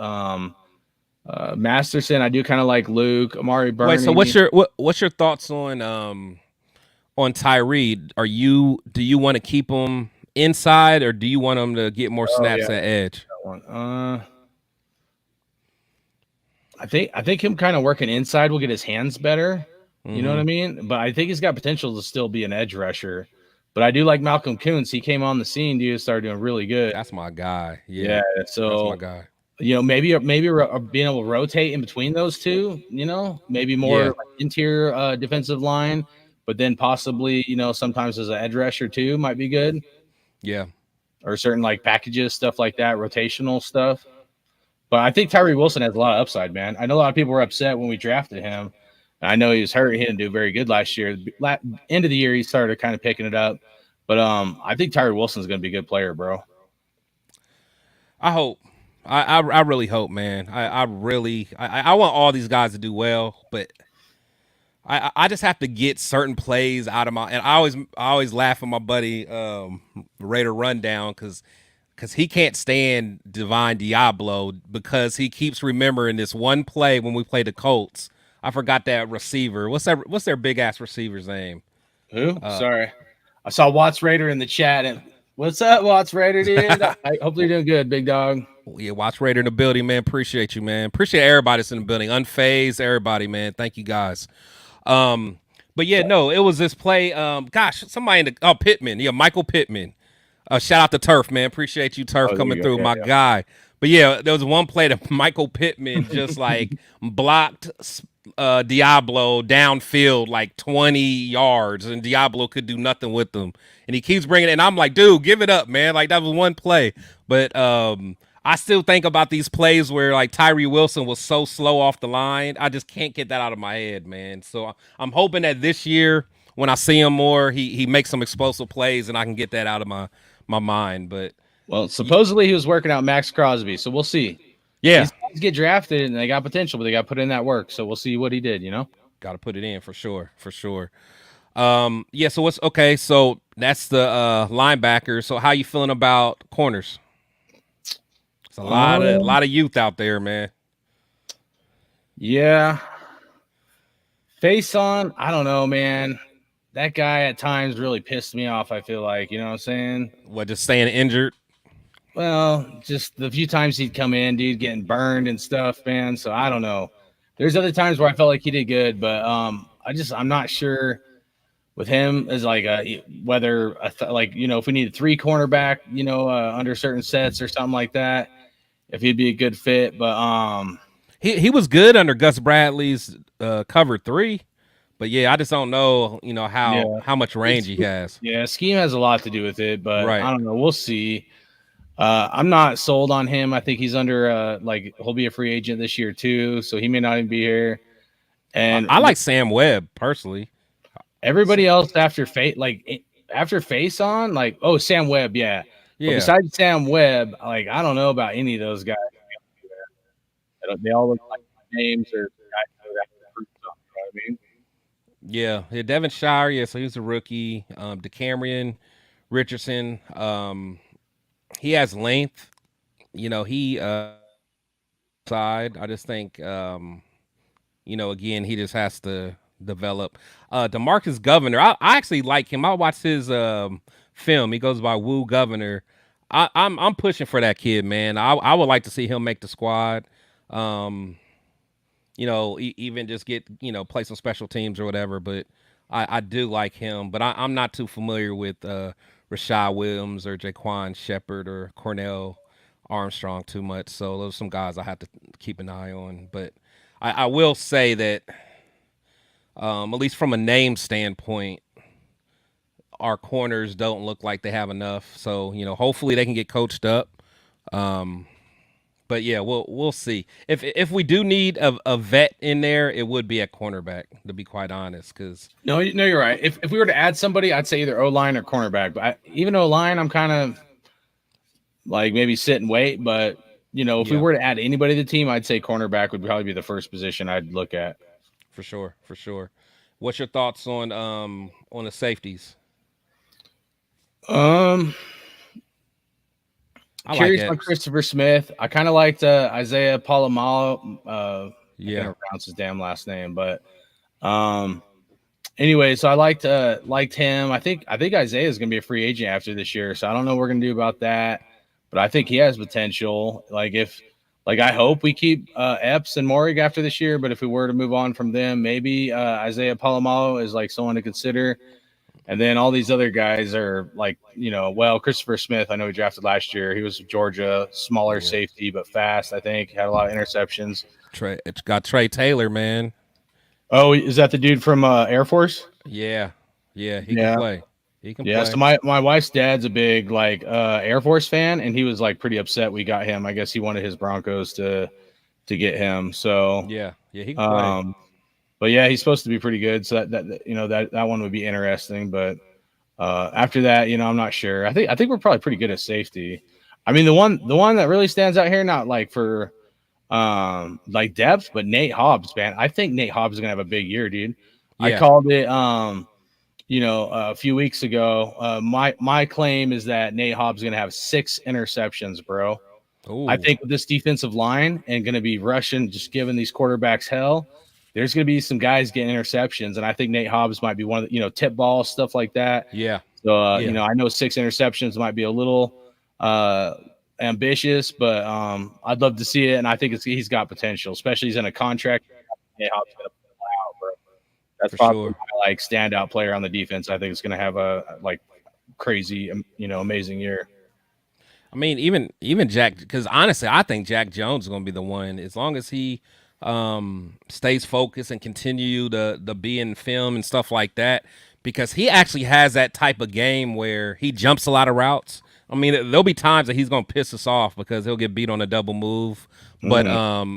Masterson, I do kind of like Luke, Amari Wait, so Burney. what's your thoughts on Tyree? Do you want to keep him inside or do you want him to get more Oh yeah, snaps at edge? that one. I think him kind of working inside will get his hands better. You know what I mean? But I think he's got potential to still be an edge rusher. But I do like Malcolm Kuntz. He came on the scene, dude, started doing really good. That's my guy. Yeah, That's my so guy. you know, maybe being able to rotate in between those two, you know, maybe more Yeah. like interior defensive line, but then possibly, you know, sometimes as an edge rusher too might be good, Yeah. or certain like packages, stuff like that, rotational stuff. But I think Tyree Wilson has a lot of upside, man. I know a lot of people were upset when we drafted him. I know he was hurt. He didn't do very good last year. End of the year, he started kind of picking it up. But I think Tyree Wilson's going to be a good player, bro. I hope. I really hope, man. I really I want all these guys to do well, but I just have to get certain plays out of my and I always laugh at my buddy Raider Rundown because he can't stand Divine Diablo because he keeps remembering this one play when we played the Colts. I forgot that receiver. What's their big ass receiver's name? Who? Sorry. I saw Watts Raider in the chat. And what's up, Watts Raider, dude? Hopefully you're doing good, big dog. Yeah, Watch Raider in the building, man. Appreciate you, man. Appreciate everybody that's in the building. Unfazed, everybody, man. Thank you guys. But yeah, no, it was this play. Gosh, somebody in the Pittman. Yeah, Michael Pittman. Shout out to Turf, man. Appreciate you, Turf, coming through, my guy. But yeah, there was one play that Michael Pittman just like blocked Diablo downfield like 20 yards, and Diablo could do nothing with them. And he keeps bringing it, and I'm like, dude, give it up, man. Like that was one play. But I still think about these plays where like Tyree Wilson was so slow off the line. I just can't get that out of my head, man. So I'm hoping that this year when I see him more, he makes some explosive plays and I can get that out of my mind. But well, supposedly he was working out Max Crosby, so we'll see. yeah, These guys get drafted and they got potential, but they got to put in that work. So we'll see what he did, you know? got to put it in for sure, for sure. Yeah, so what's okay, so that's the linebacker. So how you feeling about corners? It's a lot of youth out there, man. Yeah. Face on, I don't know, man. That guy at times really pissed me off, I feel like. You know what I'm saying? What, just staying injured? Well, just the few times he'd come in, dude, getting burned and stuff, man. So I don't know. There's other times where I felt like he did good, but I'm not sure with him as like whether like, you know, if we need a 3 cornerback, you know, under certain sets or something like that, if he'd be a good fit. But he was good under Gus Bradley's cover 3. But yeah, I just don't know, you know, how much range he has. Yeah, scheme has a lot to do with it, but Right. I don't know. We'll see. I'm not sold on him. I think he's under like he'll be a free agent this year too, so he may not even be here. And I like Sam Webb personally. Everybody else after face on, like Sam Webb, yeah. But besides Sam Webb, like I don't know about any of those guys. They all look like names or guys who have to prove something. You know what I mean? Yeah, Devin Shire, yeah, so he's a rookie. DeCamerion Richardson, he has length. You know, he side. I just think you know, again, he just has to develop. DeMarcus Governor, I actually like him. I watched his film. He goes by Woo Governor. I'm pushing for that kid, man. I would like to see him make the squad. You know, even just get, you know, play some special teams or whatever. But I do like him. But I'm not too familiar with Rashad Williams or Jaquan Shepard or Cornell Armstrong too much. So those are some guys I have to keep an eye on. But I will say that at least from a name standpoint, our corners don't look like they have enough. So, you know, hopefully they can get coached up. But But yeah, we'll see. If we do need a vet in there, it would be at cornerback, to be quite honest. Because No, you're right. If we were to add somebody, I'd say either O line or cornerback. But even O line, I'm kind of like maybe sit and wait. But if we Yeah. were to add anybody to the team, I'd say cornerback would probably be the first position I'd look at. for sure, for sure. What's your thoughts on the safeties? Um, I like Curious on Epps. Christopher Smith. I kind of liked Isaiah Palomalo. I Yeah, can't pronounce his damn last name, but um, anyway, so I liked him. I think Isaiah is gonna be a free agent after this year, so I don't know what we're gonna do about that. But I think he has potential. I hope we keep Epps and Morig after this year. But if we were to move on from them, maybe Isaiah Palomalo is like someone to consider. And then all these other guys are Christopher Smith, I know he drafted last year. He was Georgia, smaller yeah. safety, but fast, I think. Had a lot of interceptions. It's got Trey Taylor, man. Oh, is that the dude from Air Force? Yeah, yeah, he can Yeah. play. He can Yeah. play. So my wife's dad's a big Air Force fan, and he was like pretty upset we got him. I guess he wanted his Broncos to get him. So Yeah, he can play. but yeah, he's supposed to be pretty good. So that one would be interesting. But after that, I'm not sure. I think we're probably pretty good at safety. I mean, the one that really stands out here, not like for like depth, but Nate Hobbs, man. I think Nate Hobbs is gonna have a big year, dude. I Yeah. called it a few weeks ago. My claim is that Nate Hobbs is gonna have 6 interceptions, bro. Ooh. I think with this defensive line and going to be rushing, just giving these quarterbacks hell, there's going to be some guys getting interceptions. And I think Nate Hobbs might be one of the, tip balls, stuff like that. Yeah. So, Yeah. I know 6 interceptions might be a little ambitious, but I'd love to see it. And I think he's got potential, especially he's in a contract. Nate Hobbs is going to pull out, bro. That's For probably sure. my standout player on the defense. I think it's going to have a crazy, amazing year. I mean, even Jack, because honestly, I think Jack Jones is going to be the one as long as he stays focused and continue the be in film and stuff like that. Because he actually has that type of game where he jumps a lot of routes. I mean, there'll be times that he's going to piss us off because he'll get beat on a double move, but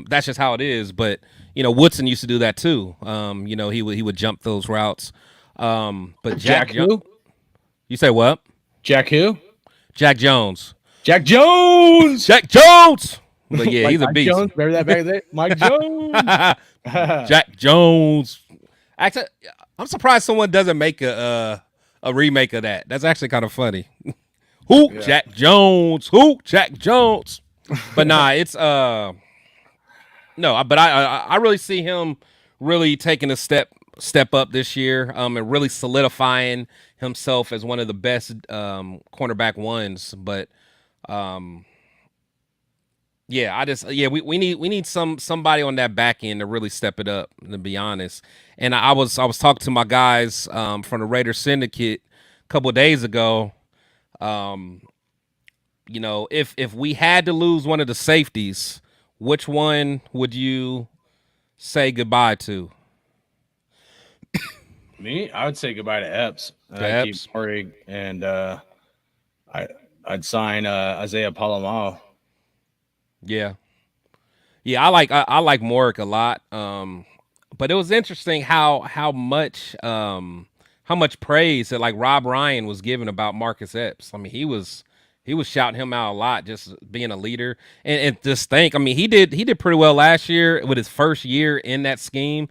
that's just how it is. But Woodson used to do that too. He would jump those routes. But Jack who? You say what? Jack who? Jack Jones. Jack Jones. Jack Jones. But yeah, Like he's a Mike beast. Jones, remember that back there? Mike Jones. Jack Jones. Actually, I'm surprised someone doesn't make a remake of that. That's actually kind of funny. Who? Yeah. Jack Jones. Who? Jack Jones. But nah, it's no. But I really see him really taking a step up this year, and really solidifying himself as one of the best cornerback ones. But yeah, we need somebody on that back end to really step it up, to be honest. And I was talking to my guys from the Raiders Syndicate a couple of days ago. If we had to lose one of the safeties, which one would you say goodbye to? Me, I would say goodbye to Epps. I'd keep Morig, and I'd sign Isaiah Palomalo. Yeah, I like Morik a lot. But it was interesting how much praise that like Rob Ryan was giving about Marcus Epps. I mean, he was shouting him out a lot, just being a leader. And just think, I mean, he did pretty well last year with his first year in that scheme.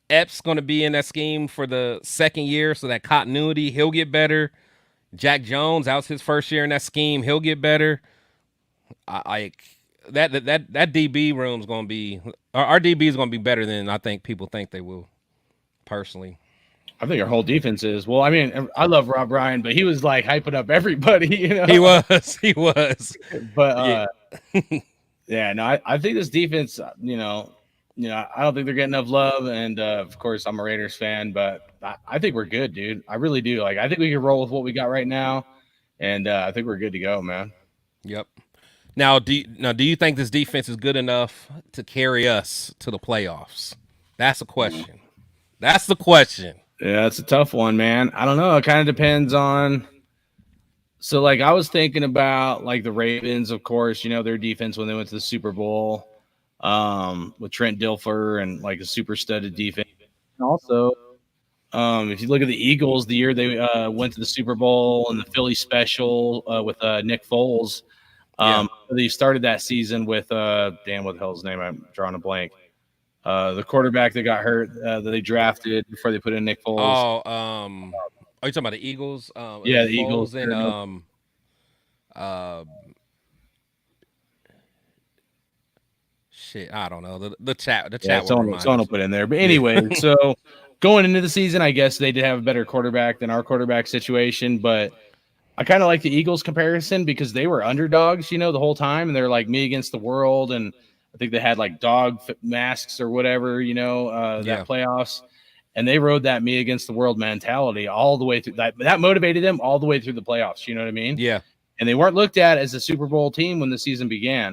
Epps going to be in that scheme for the second year, so that continuity, he'll get better. Jack Jones, that was his first year in that scheme, he'll get better. That DB room's going to be, our DB is going to be better than I think people think they will, personally. I think our whole defense is. Well, I mean, I love Rob Ryan, but he was like hyping up everybody, He was. But yeah, no, I think this defense, I don't think they're getting enough love. And of course, I'm a Raiders fan, but I think we're good, dude. I really do. Like, I think we can roll with what we got right now, and I think we're good to go, man. Yep. Now, do you think this defense is good enough to carry us to the playoffs? That's a question. That's the question. Yeah, it's a tough one, man. I don't know. It kind of depends on So like I was thinking about like the Ravens, of course, their defense when they went to the Super Bowl, with Trent Dilfer and like a super studded defense. And also, if you look at the Eagles, the year they went to the Super Bowl and the Philly special with Nick Foles, Yeah. they started that season with damn, what the hell's his name? I'm drawing a blank. The quarterback that got hurt that they drafted before they put in Nick Foles. Oh, are you talking about the Eagles? Yeah, the Foles Eagles. and shit, I don't know. The chat Yeah, will someone remind will us. put in there. But anyway, so going into the season, I guess they did have a better quarterback than our quarterback situation. But I kind of like the Eagles comparison because they were underdogs, the whole time. And they're like me against the world. And I think they had like masks or whatever, that playoffs. And they rode that me against the world mentality all the way through that. That motivated them all the way through the playoffs. You know what I mean? Yeah. And they weren't looked at as a Super Bowl team when the season began.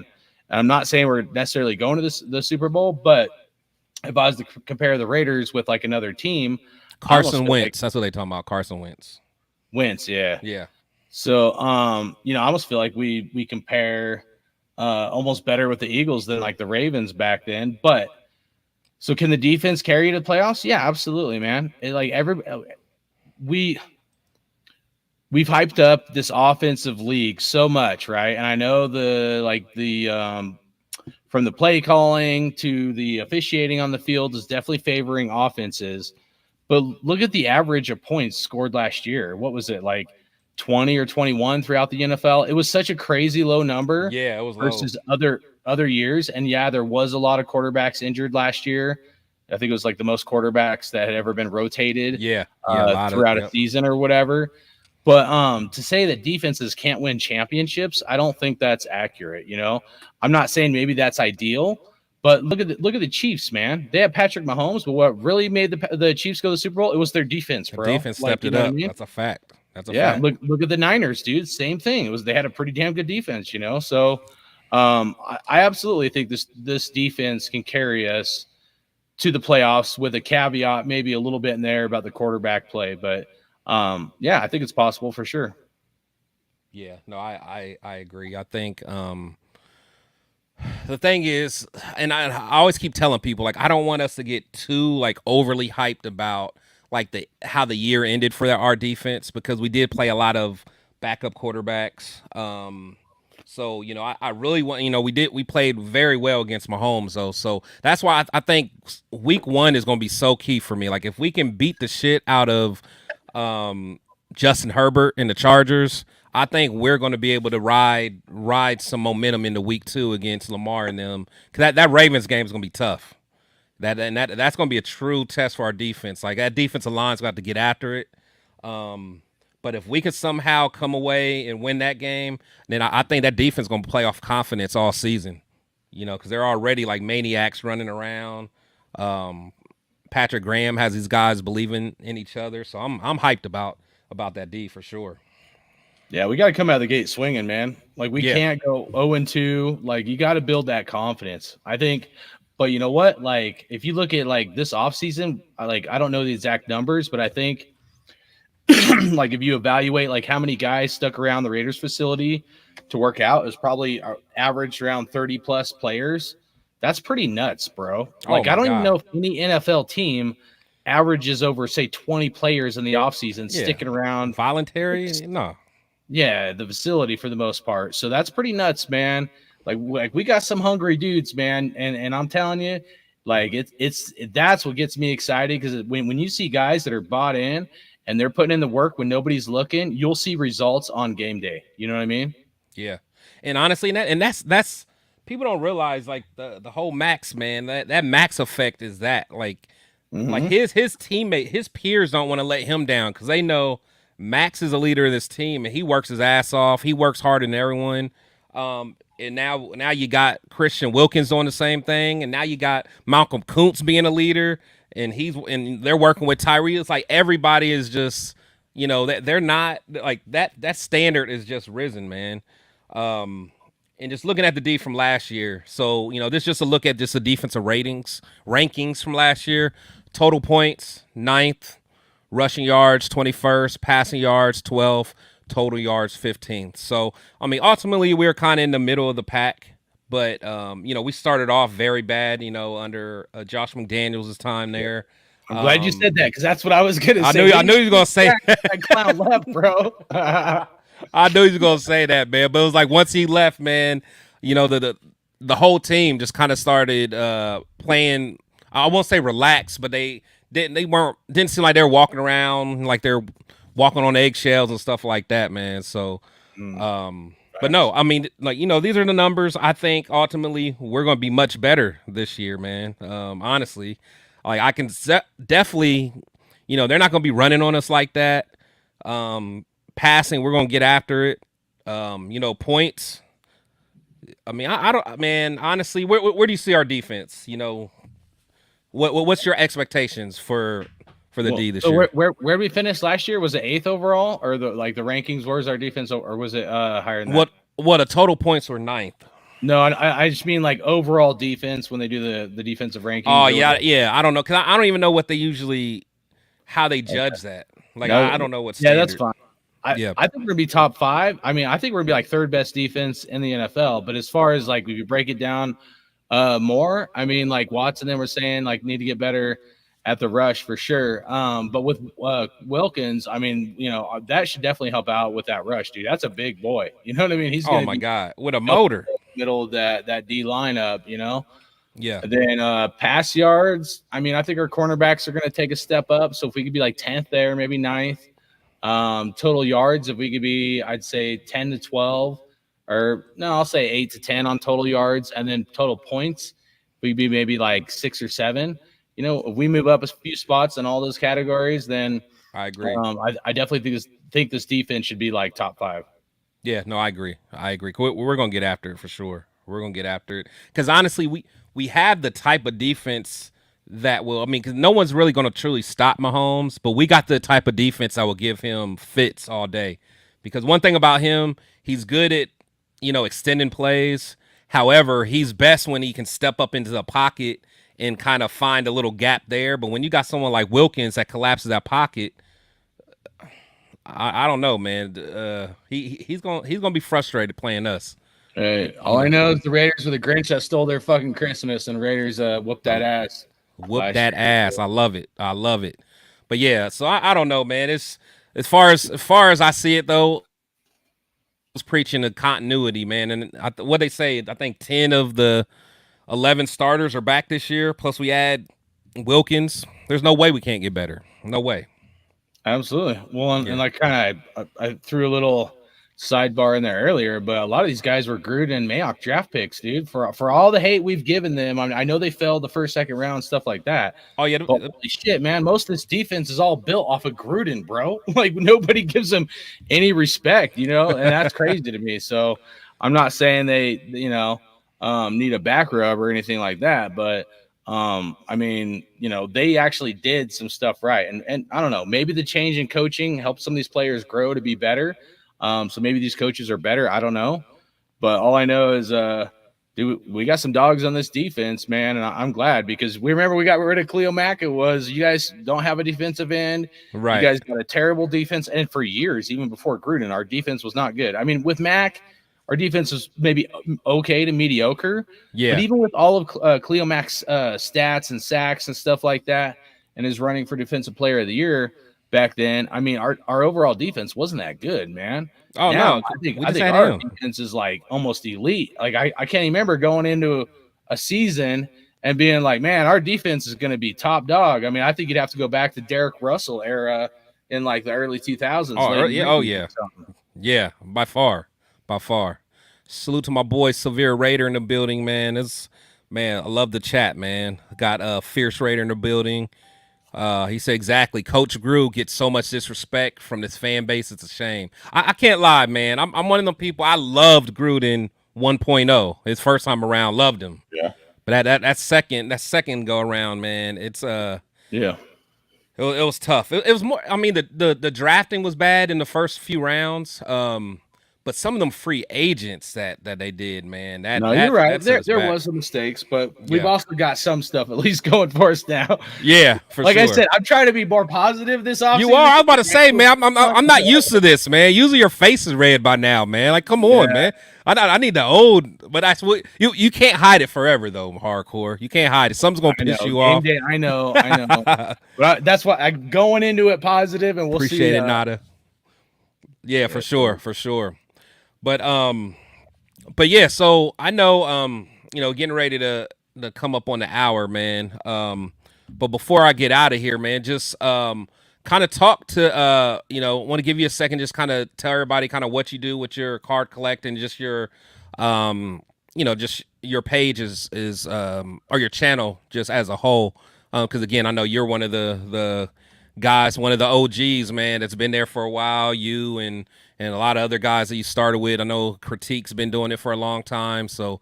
And I'm not saying we're necessarily going to the Super Bowl, but if I was to compare the Raiders with like another team, Carson Wentz. That's what they talking about. Carson Wentz. Yeah. Yeah. So, I almost feel like we compare almost better with the Eagles than like the Ravens back then. But so can the defense carry you to the playoffs? Yeah, absolutely, man. We've hyped up this offensive league so much, right? And I know from the play calling to the officiating on the field is definitely favoring offenses. But look at the average of points scored last year. What was it, like 20 or 21 throughout the NFL? It was such a crazy low number. Yeah, it was versus low. other years. And yeah, there was a lot of quarterbacks injured last year. I think it was like the most quarterbacks that had ever been rotated throughout a season or whatever. But to say that defenses can't win championships, I don't think that's accurate. I'm not saying maybe that's ideal, but look at the Chiefs, man. They had Patrick Mahomes, but what really made the Chiefs go to the Super Bowl? It was their defense, bro. The defense stepped it up. I mean? That's a fact. Fact. Look at the Niners, dude. Same thing. They had a pretty damn good defense, So I absolutely think this defense can carry us to the playoffs with a caveat, maybe a little bit in there about the quarterback play, but. I think it's possible for sure. Yeah, no, I agree. I think the thing is, and I always keep telling people, like, I don't want us to get too like overly hyped about like how the year ended for our defense, because we did play a lot of backup quarterbacks. So, I really want, we played very well against Mahomes, though. So that's why I think week 1 is going to be so key for me. Like, if we can beat the shit out of Justin Herbert and the Chargers, I think we're going to be able to ride some momentum into week 2 against Lamar and them. Because that Ravens game is going to be tough. That's going to be a true test for our defense. Like, that defensive line's got to get after it. But if we could somehow come away and win that game, then I think that defense is going to play off confidence all season. Because they're already like maniacs running around. Patrick Graham has these guys believing in each other, so I'm hyped about that D for sure. Yeah, we got to come out of the gate swinging, man. Like, we can't go 0-2. Like, you got to build that confidence, I think. But you know what? Like, if you look at like this offseason, I don't know the exact numbers, but I think like if you evaluate like how many guys stuck around the Raiders facility to work out, is probably averaged around 30 plus players. That's pretty nuts, bro. Like, I don't even know if any NFL team averages over, say, 20 players in the offseason sticking around. Voluntary? No. Yeah, the facility for the most part. So that's pretty nuts, man. Like we got some hungry dudes, man. And I'm telling you, like, that's what gets me excited, because when you see guys that are bought in and they're putting in the work when nobody's looking, you'll see results on game day. You know what I mean? Yeah. And honestly, that's people don't realize, like, the whole Max, man, that Max effect is that, like, like his teammate, his peers don't want to let him down, because they know Max is a leader of this team and he works his ass off. He works harder than everyone. And now you got Christian Wilkins doing the same thing, and now you got Malcolm Kuntz being a leader, and they're working with Tyree. It's like everybody is just, they're not like that standard is just risen, man. And just looking at the D from last year. So, this is just a look at just the defensive rankings from last year. Total points, 9th. Rushing yards, 21st. Passing yards, 12th. total yards 15th. So I mean, ultimately we're kind of in the middle of the pack. But we started off very bad, under Josh McDaniels' time there. I'm glad you said that because that's what I was gonna I say. knew you was gonna say that clown left, bro. I knew you was gonna say that, man. But it was like once he left, man, the whole team just kind of started playing. I won't say relaxed, but they didn't seem like they were walking around like they're walking on eggshells and stuff like that, man. So, but no, I mean, these are the numbers. I think ultimately we're going to be much better this year, man. Honestly, like I can definitely, they're not going to be running on us like that. Passing, we're going to get after it. Points. I mean, I don't, man. Honestly, where do you see our defense? What's your expectations for the D this year? Where we finished last year, was it 8th overall, or the rankings? Where's our defense, or was it higher than that? What a total points were 9th. No, I just mean like overall defense when they do the defensive rankings. Oh yeah. I don't know, because I don't even know what they usually how they judge that. Like no, I don't know what's standard. Yeah, that's fine. I think we're gonna be top 5. I mean, I think we're gonna be like 3rd best defense in the NFL. But as far as like if you break it down more, I mean, like Watson and we're saying like need to get better at the rush for sure. But with Wilkins, I mean, that should definitely help out with that rush, dude. That's a big boy. You know what I mean? He's oh my god, with a motor middle of that D lineup. Yeah. And then pass yards. I mean, I think our cornerbacks are going to take a step up. So if we could be like 10th there, maybe 9th. Total yards, if we could be, I'd say 10 to 12, or no, I'll say 8 to 10 on total yards, and then total points, we'd be maybe like 6 or 7. If we move up a few spots in all those categories, then I agree. I definitely think this defense should be like top 5. Yeah, no, I agree. We're gonna get after it for sure. We're gonna get after it because honestly, we have the type of defense that will. I mean, because no one's really gonna truly stop Mahomes, but we got the type of defense that will give him fits all day. Because one thing about him, he's good at extending plays. However, he's best when he can step up into the pocket and kind of find a little gap there. But when you got someone like Wilkins that collapses that pocket, I don't know, man. He's gonna be frustrated playing us. Hey, all I know is the Raiders were the Grinch that stole their fucking Christmas, and Raiders whooped that ass. Whoop that ass. I love it. But yeah, so I don't know, man. It's as far as I see it though, I was preaching the continuity, man. And what they say, I think 10 of the 11 starters are back this year. Plus we add Wilkins. There's no way we can't get better. No way. Absolutely. Well, and like kind of I threw a little sidebar in there earlier, but a lot of these guys were Gruden and Mayock draft picks, dude. For all the hate we've given them, I mean, I know they failed the first, second round, stuff like that. Oh yeah, but holy shit, man! Most of this defense is all built off of Gruden, bro. Like nobody gives him any respect, and that's crazy to me. So I'm not saying they, need a back rub or anything like that, but I mean, they actually did some stuff right, and I don't know, maybe the change in coaching helped some of these players grow to be better. So maybe these coaches are better. I don't know. But all I know is dude, we got some dogs on this defense, man. And I'm glad because we got rid of Khalil Mack. It was you guys don't have a defensive end. Right. You guys got a terrible defense. And for years, even before Gruden, our defense was not good. I mean, with Mack, our defense was maybe okay to mediocre. Yeah. But even with all of Khalil Mack's stats and sacks and stuff like that and his running for Defensive Player of the Year back then, I mean, our overall defense wasn't that good, man. Oh, now, no. I think our defense is like almost elite. Like I can't remember going into a season and being like, man, our defense is going to be top dog. I mean, I think you'd have to go back to Derek Russell era in like the early 2000s. Yeah, by far. Salute to my boy Severe Raider in the building, man. I love the chat, man. Got a Fierce Raider in the building. He said exactly. Coach Gru gets so much disrespect from this fan base. It's a shame. I can't lie, man. I'm one of them people. I loved Gruden 1.0. His first time around, loved him. Yeah. But that second go around, man. It's yeah. It was tough. It was more. I mean, the drafting was bad in the first few rounds. But some of them free agents that they did, man, No, you're right. that set us There back. was some mistakes, but we've Yeah. also got some stuff at least going for us now. Yeah, for Like sure. I said, I'm trying to be more positive this offseason. You are. I was about to say, man, I'm not used to this, man. Usually your face is red by now, man. Like, come on, man. I need the old, but that's what you can't hide it forever though. Hardcore, you can't hide it. Something's gonna piss you off. Day, I know. But that's why I'm going into it positive, and we'll Appreciate see. it, Nada. Yeah, for sure, for sure. But yeah. So I know, getting ready to come up on the hour, man. But before I get out of here, man, just kind of talk to want to give you a second, just kind of tell everybody kind of what you do with your card collecting, just your just your page is or your channel just as a whole. Because again, I know you're one of the guys, one of the OGs, man, that's been there for a while. You and a lot of other guys that you started with. I know Critique's been doing it for a long time. So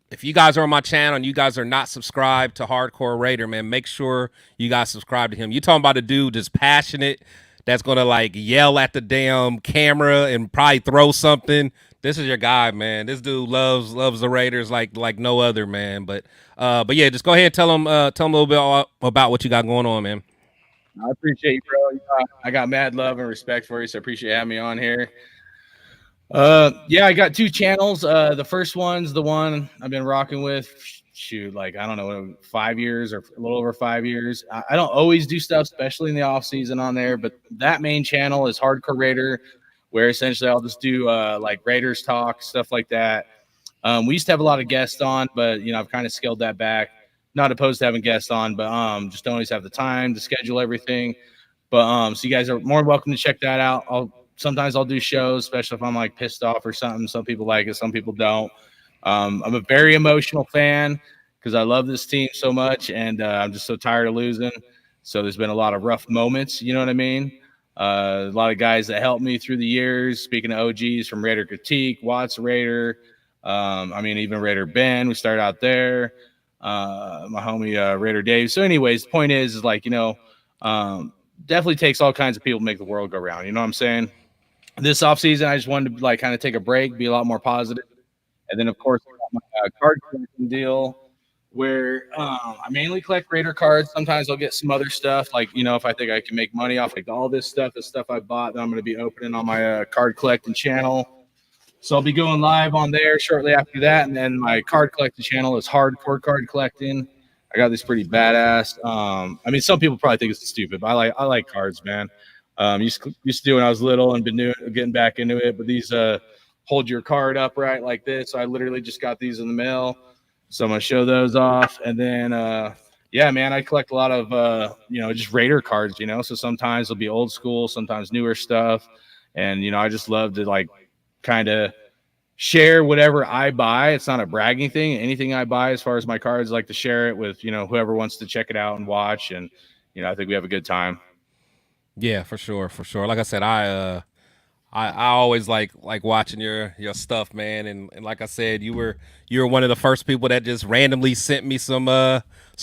if you guys are on my channel and you guys are not subscribed to Hardcore Raider, man, make sure you guys subscribe to him. You talking about a dude that's passionate, that's gonna like yell at the damn camera and probably throw something. This is your guy, man. This dude loves the Raiders like no other, man. But yeah, just go ahead and tell him a little bit about what you got going on, man. I appreciate you, bro. I got mad love and respect for you, so I appreciate having me on here. Yeah, I got two channels. The first one's the one I've been rocking with. Shoot, like I don't know, 5 years or a little over 5 years. I don't always do stuff, especially in the off season on there, but that main channel is Hardcore Raider, where essentially I'll just do like Raiders talk, stuff like that. We used to have a lot of guests on, but I've kind of scaled that back. Not opposed to having guests on, but just don't always have the time to schedule everything. But so you guys are more than welcome to check that out. Sometimes I'll do shows, especially if I'm like pissed off or something. Some people like it, some people don't. I'm a very emotional fan because I love this team so much, and I'm just so tired of losing. So there's been a lot of rough moments, you know what I mean? A lot of guys that helped me through the years. Speaking of OGs from Raider Critique, Watts Raider, even Raider Ben, we started out there. My homie Raider Dave. So anyways, the point is like, definitely takes all kinds of people to make the world go round. You know what I'm saying? This offseason, I just wanted to like kind of take a break, be a lot more positive. And then, of course, I got my card collecting deal where I mainly collect Raider cards. Sometimes I'll get some other stuff like, if I think I can make money off like all this stuff, the stuff I bought that I'm going to be opening on my card collecting channel. So I'll be going live on there shortly after that. And then my card collecting channel is Hardcore Card Collecting. I got this pretty badass. Some people probably think it's stupid, but I like cards, man. Used to do when I was little and been getting back into it. But these hold your card upright like this. So I literally just got these in the mail. So I'm going to show those off. And then, yeah, man, I collect a lot of, just Raider cards, So sometimes it'll be old school, sometimes newer stuff. And, I just love to like kind of share whatever I buy. It's not a bragging thing. Anything I buy as far as my cards, I like to share it with, whoever wants to check it out and watch. And, I think we have a good time. Yeah, for sure. Like I said, I always like watching your stuff, man. And like I said, you were one of the first people that just randomly sent me some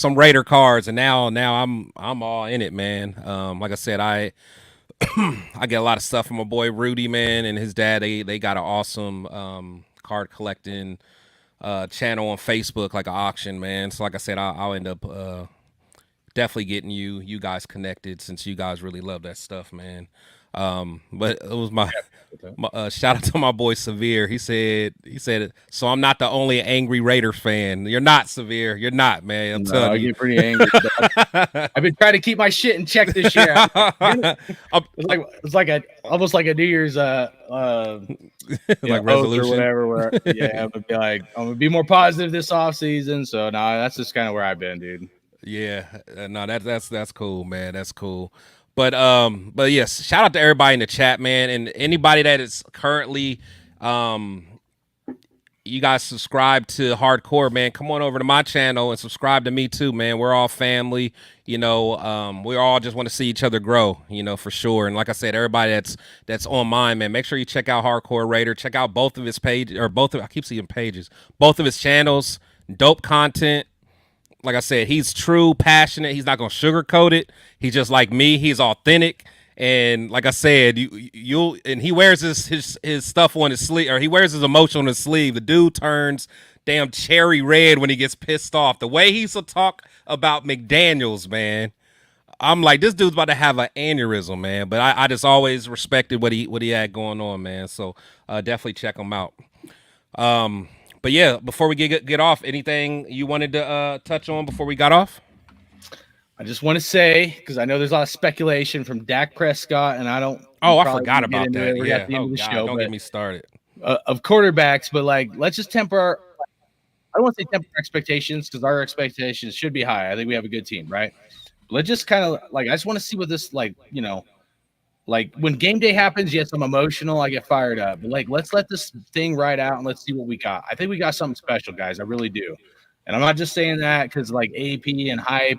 Raider cards, and now I'm all in it, man. Like I said, I get a lot of stuff from my boy Rudy, man, and his dad. They got an awesome card collecting channel on Facebook, like an auction, man. So like I said, I'll end up definitely getting you guys connected, since you guys really love that stuff, man. But it was my shout out to my boy Severe. He said, so I'm not the only angry Raiders fan. You're not, Severe. You're not, man. I'm telling you. I get pretty angry. I've been trying to keep my shit in check this year. It's like almost like a New Year's like resolution or whatever. Where I'm gonna be more positive this off season. So that's just kind of where I've been, dude. Yeah, no, that's cool, man. That's cool. But yes, shout out to everybody in the chat, man, and anybody that is currently, you guys subscribe to Hardcore, man. Come on over to my channel and subscribe to me too, man. We're all family, we all just want to see each other grow, for sure. And like I said, everybody that's on mine, man, make sure you check out Hardcore Raider. Check out both of his pages, I keep seeing pages, both of his channels. Dope content. Like I said, he's true, passionate. He's not gonna sugarcoat it. He's just like me. He's authentic, And like I said, you'll and he wears his stuff on his sleeve, or he wears his emotion on his sleeve. The dude turns damn cherry red when he gets pissed off. The way he used to talk about McDaniels, man. I'm like, this dude's about to have an aneurysm, man. But I just always respected what he had going on, man. So definitely check him out. But yeah, before we get off, anything you wanted to touch on before we got off? I just want to say, because I know there's a lot of speculation from Dak Prescott, and I don't. Oh, I forgot about that. We're Yeah. at the end of the God, show, don't get me started. Of quarterbacks, but like, let's just temper our. I don't want to say temper expectations because our expectations should be high. I think we have a good team, right? But let's just kind of like, I just want to see what this like, like when game day happens. Yes, I'm emotional. I get fired up, but like, let's let this thing ride out and let's see what we got. I think we got something special, guys. I really do, and I'm not just saying that because like AP and hype.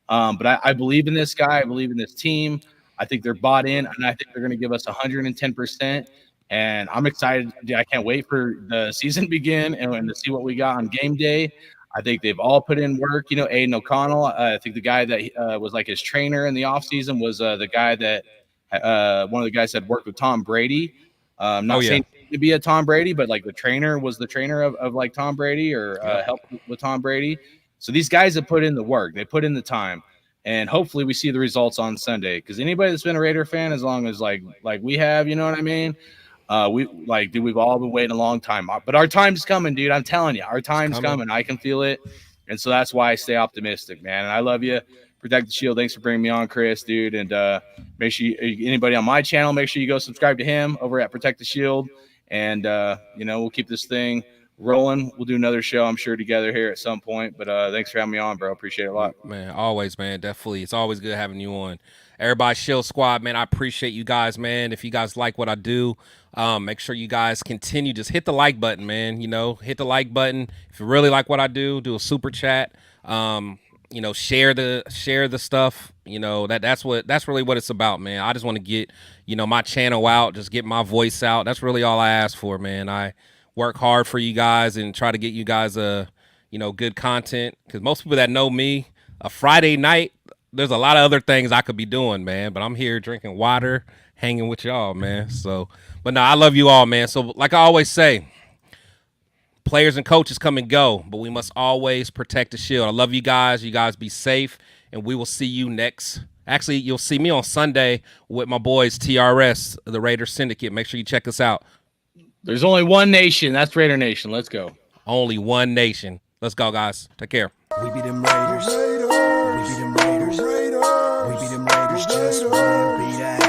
But I believe in this guy. I believe in this team. I think they're bought in, and I think they're going to give us 110%. And I'm excited. I can't wait for the season to begin and to see what we got on game day. I think they've all put in work. Aiden O'Connell, I think the guy that was like his trainer in the offseason was the guy that one of the guys that worked with Tom Brady. Not saying to be a Tom Brady, but like the trainer was the trainer of like Tom Brady or helped with Tom Brady. So these guys have put in the work. They put in the time. And hopefully we see the results on Sunday. Because anybody that's been a Raider fan, as long as like we have, you know what I mean? We've all been waiting a long time. But our time's coming, dude. I'm telling you, our time's coming. I can feel it. And so that's why I stay optimistic, man. And I love you. Protect the Shield. Thanks for bringing me on, Chris, dude. And make sure anybody on my channel, make sure you go subscribe to him over at Protect the Shield. And we'll keep this thing rolling. We'll do another show, I'm sure, together here at some point. But thanks for having me on, bro. Appreciate it a lot. Man, always, man. Definitely. It's always good having you on. Everybody, Shield Squad, man, I appreciate you guys, man. If you guys like what I do, make sure you guys continue. Just hit the like button, man. Hit the like button. If you really like what I do a super chat. Share the stuff. That's really what it's about, man. I just want to get, my channel out, just get my voice out. That's really all I ask for, man. I work hard for you guys and try to get you guys good content, because most people that know me, a Friday night, there's a lot of other things I could be doing, man, but I'm here drinking water, hanging with y'all, man. So, but no, I love you all, man. So like I always say, players and coaches come and go, but we must always protect the Shield. I love you guys. You guys be safe, and we will see you next. Actually, you'll see me on Sunday with my boys TRS, the Raider Syndicate. Make sure you check us out. There's only one nation. That's Raider Nation. Let's go. Only one nation. Let's go, guys. Take care. We be them Raiders. We be them Raiders. We be them Raiders. Just wanna be that.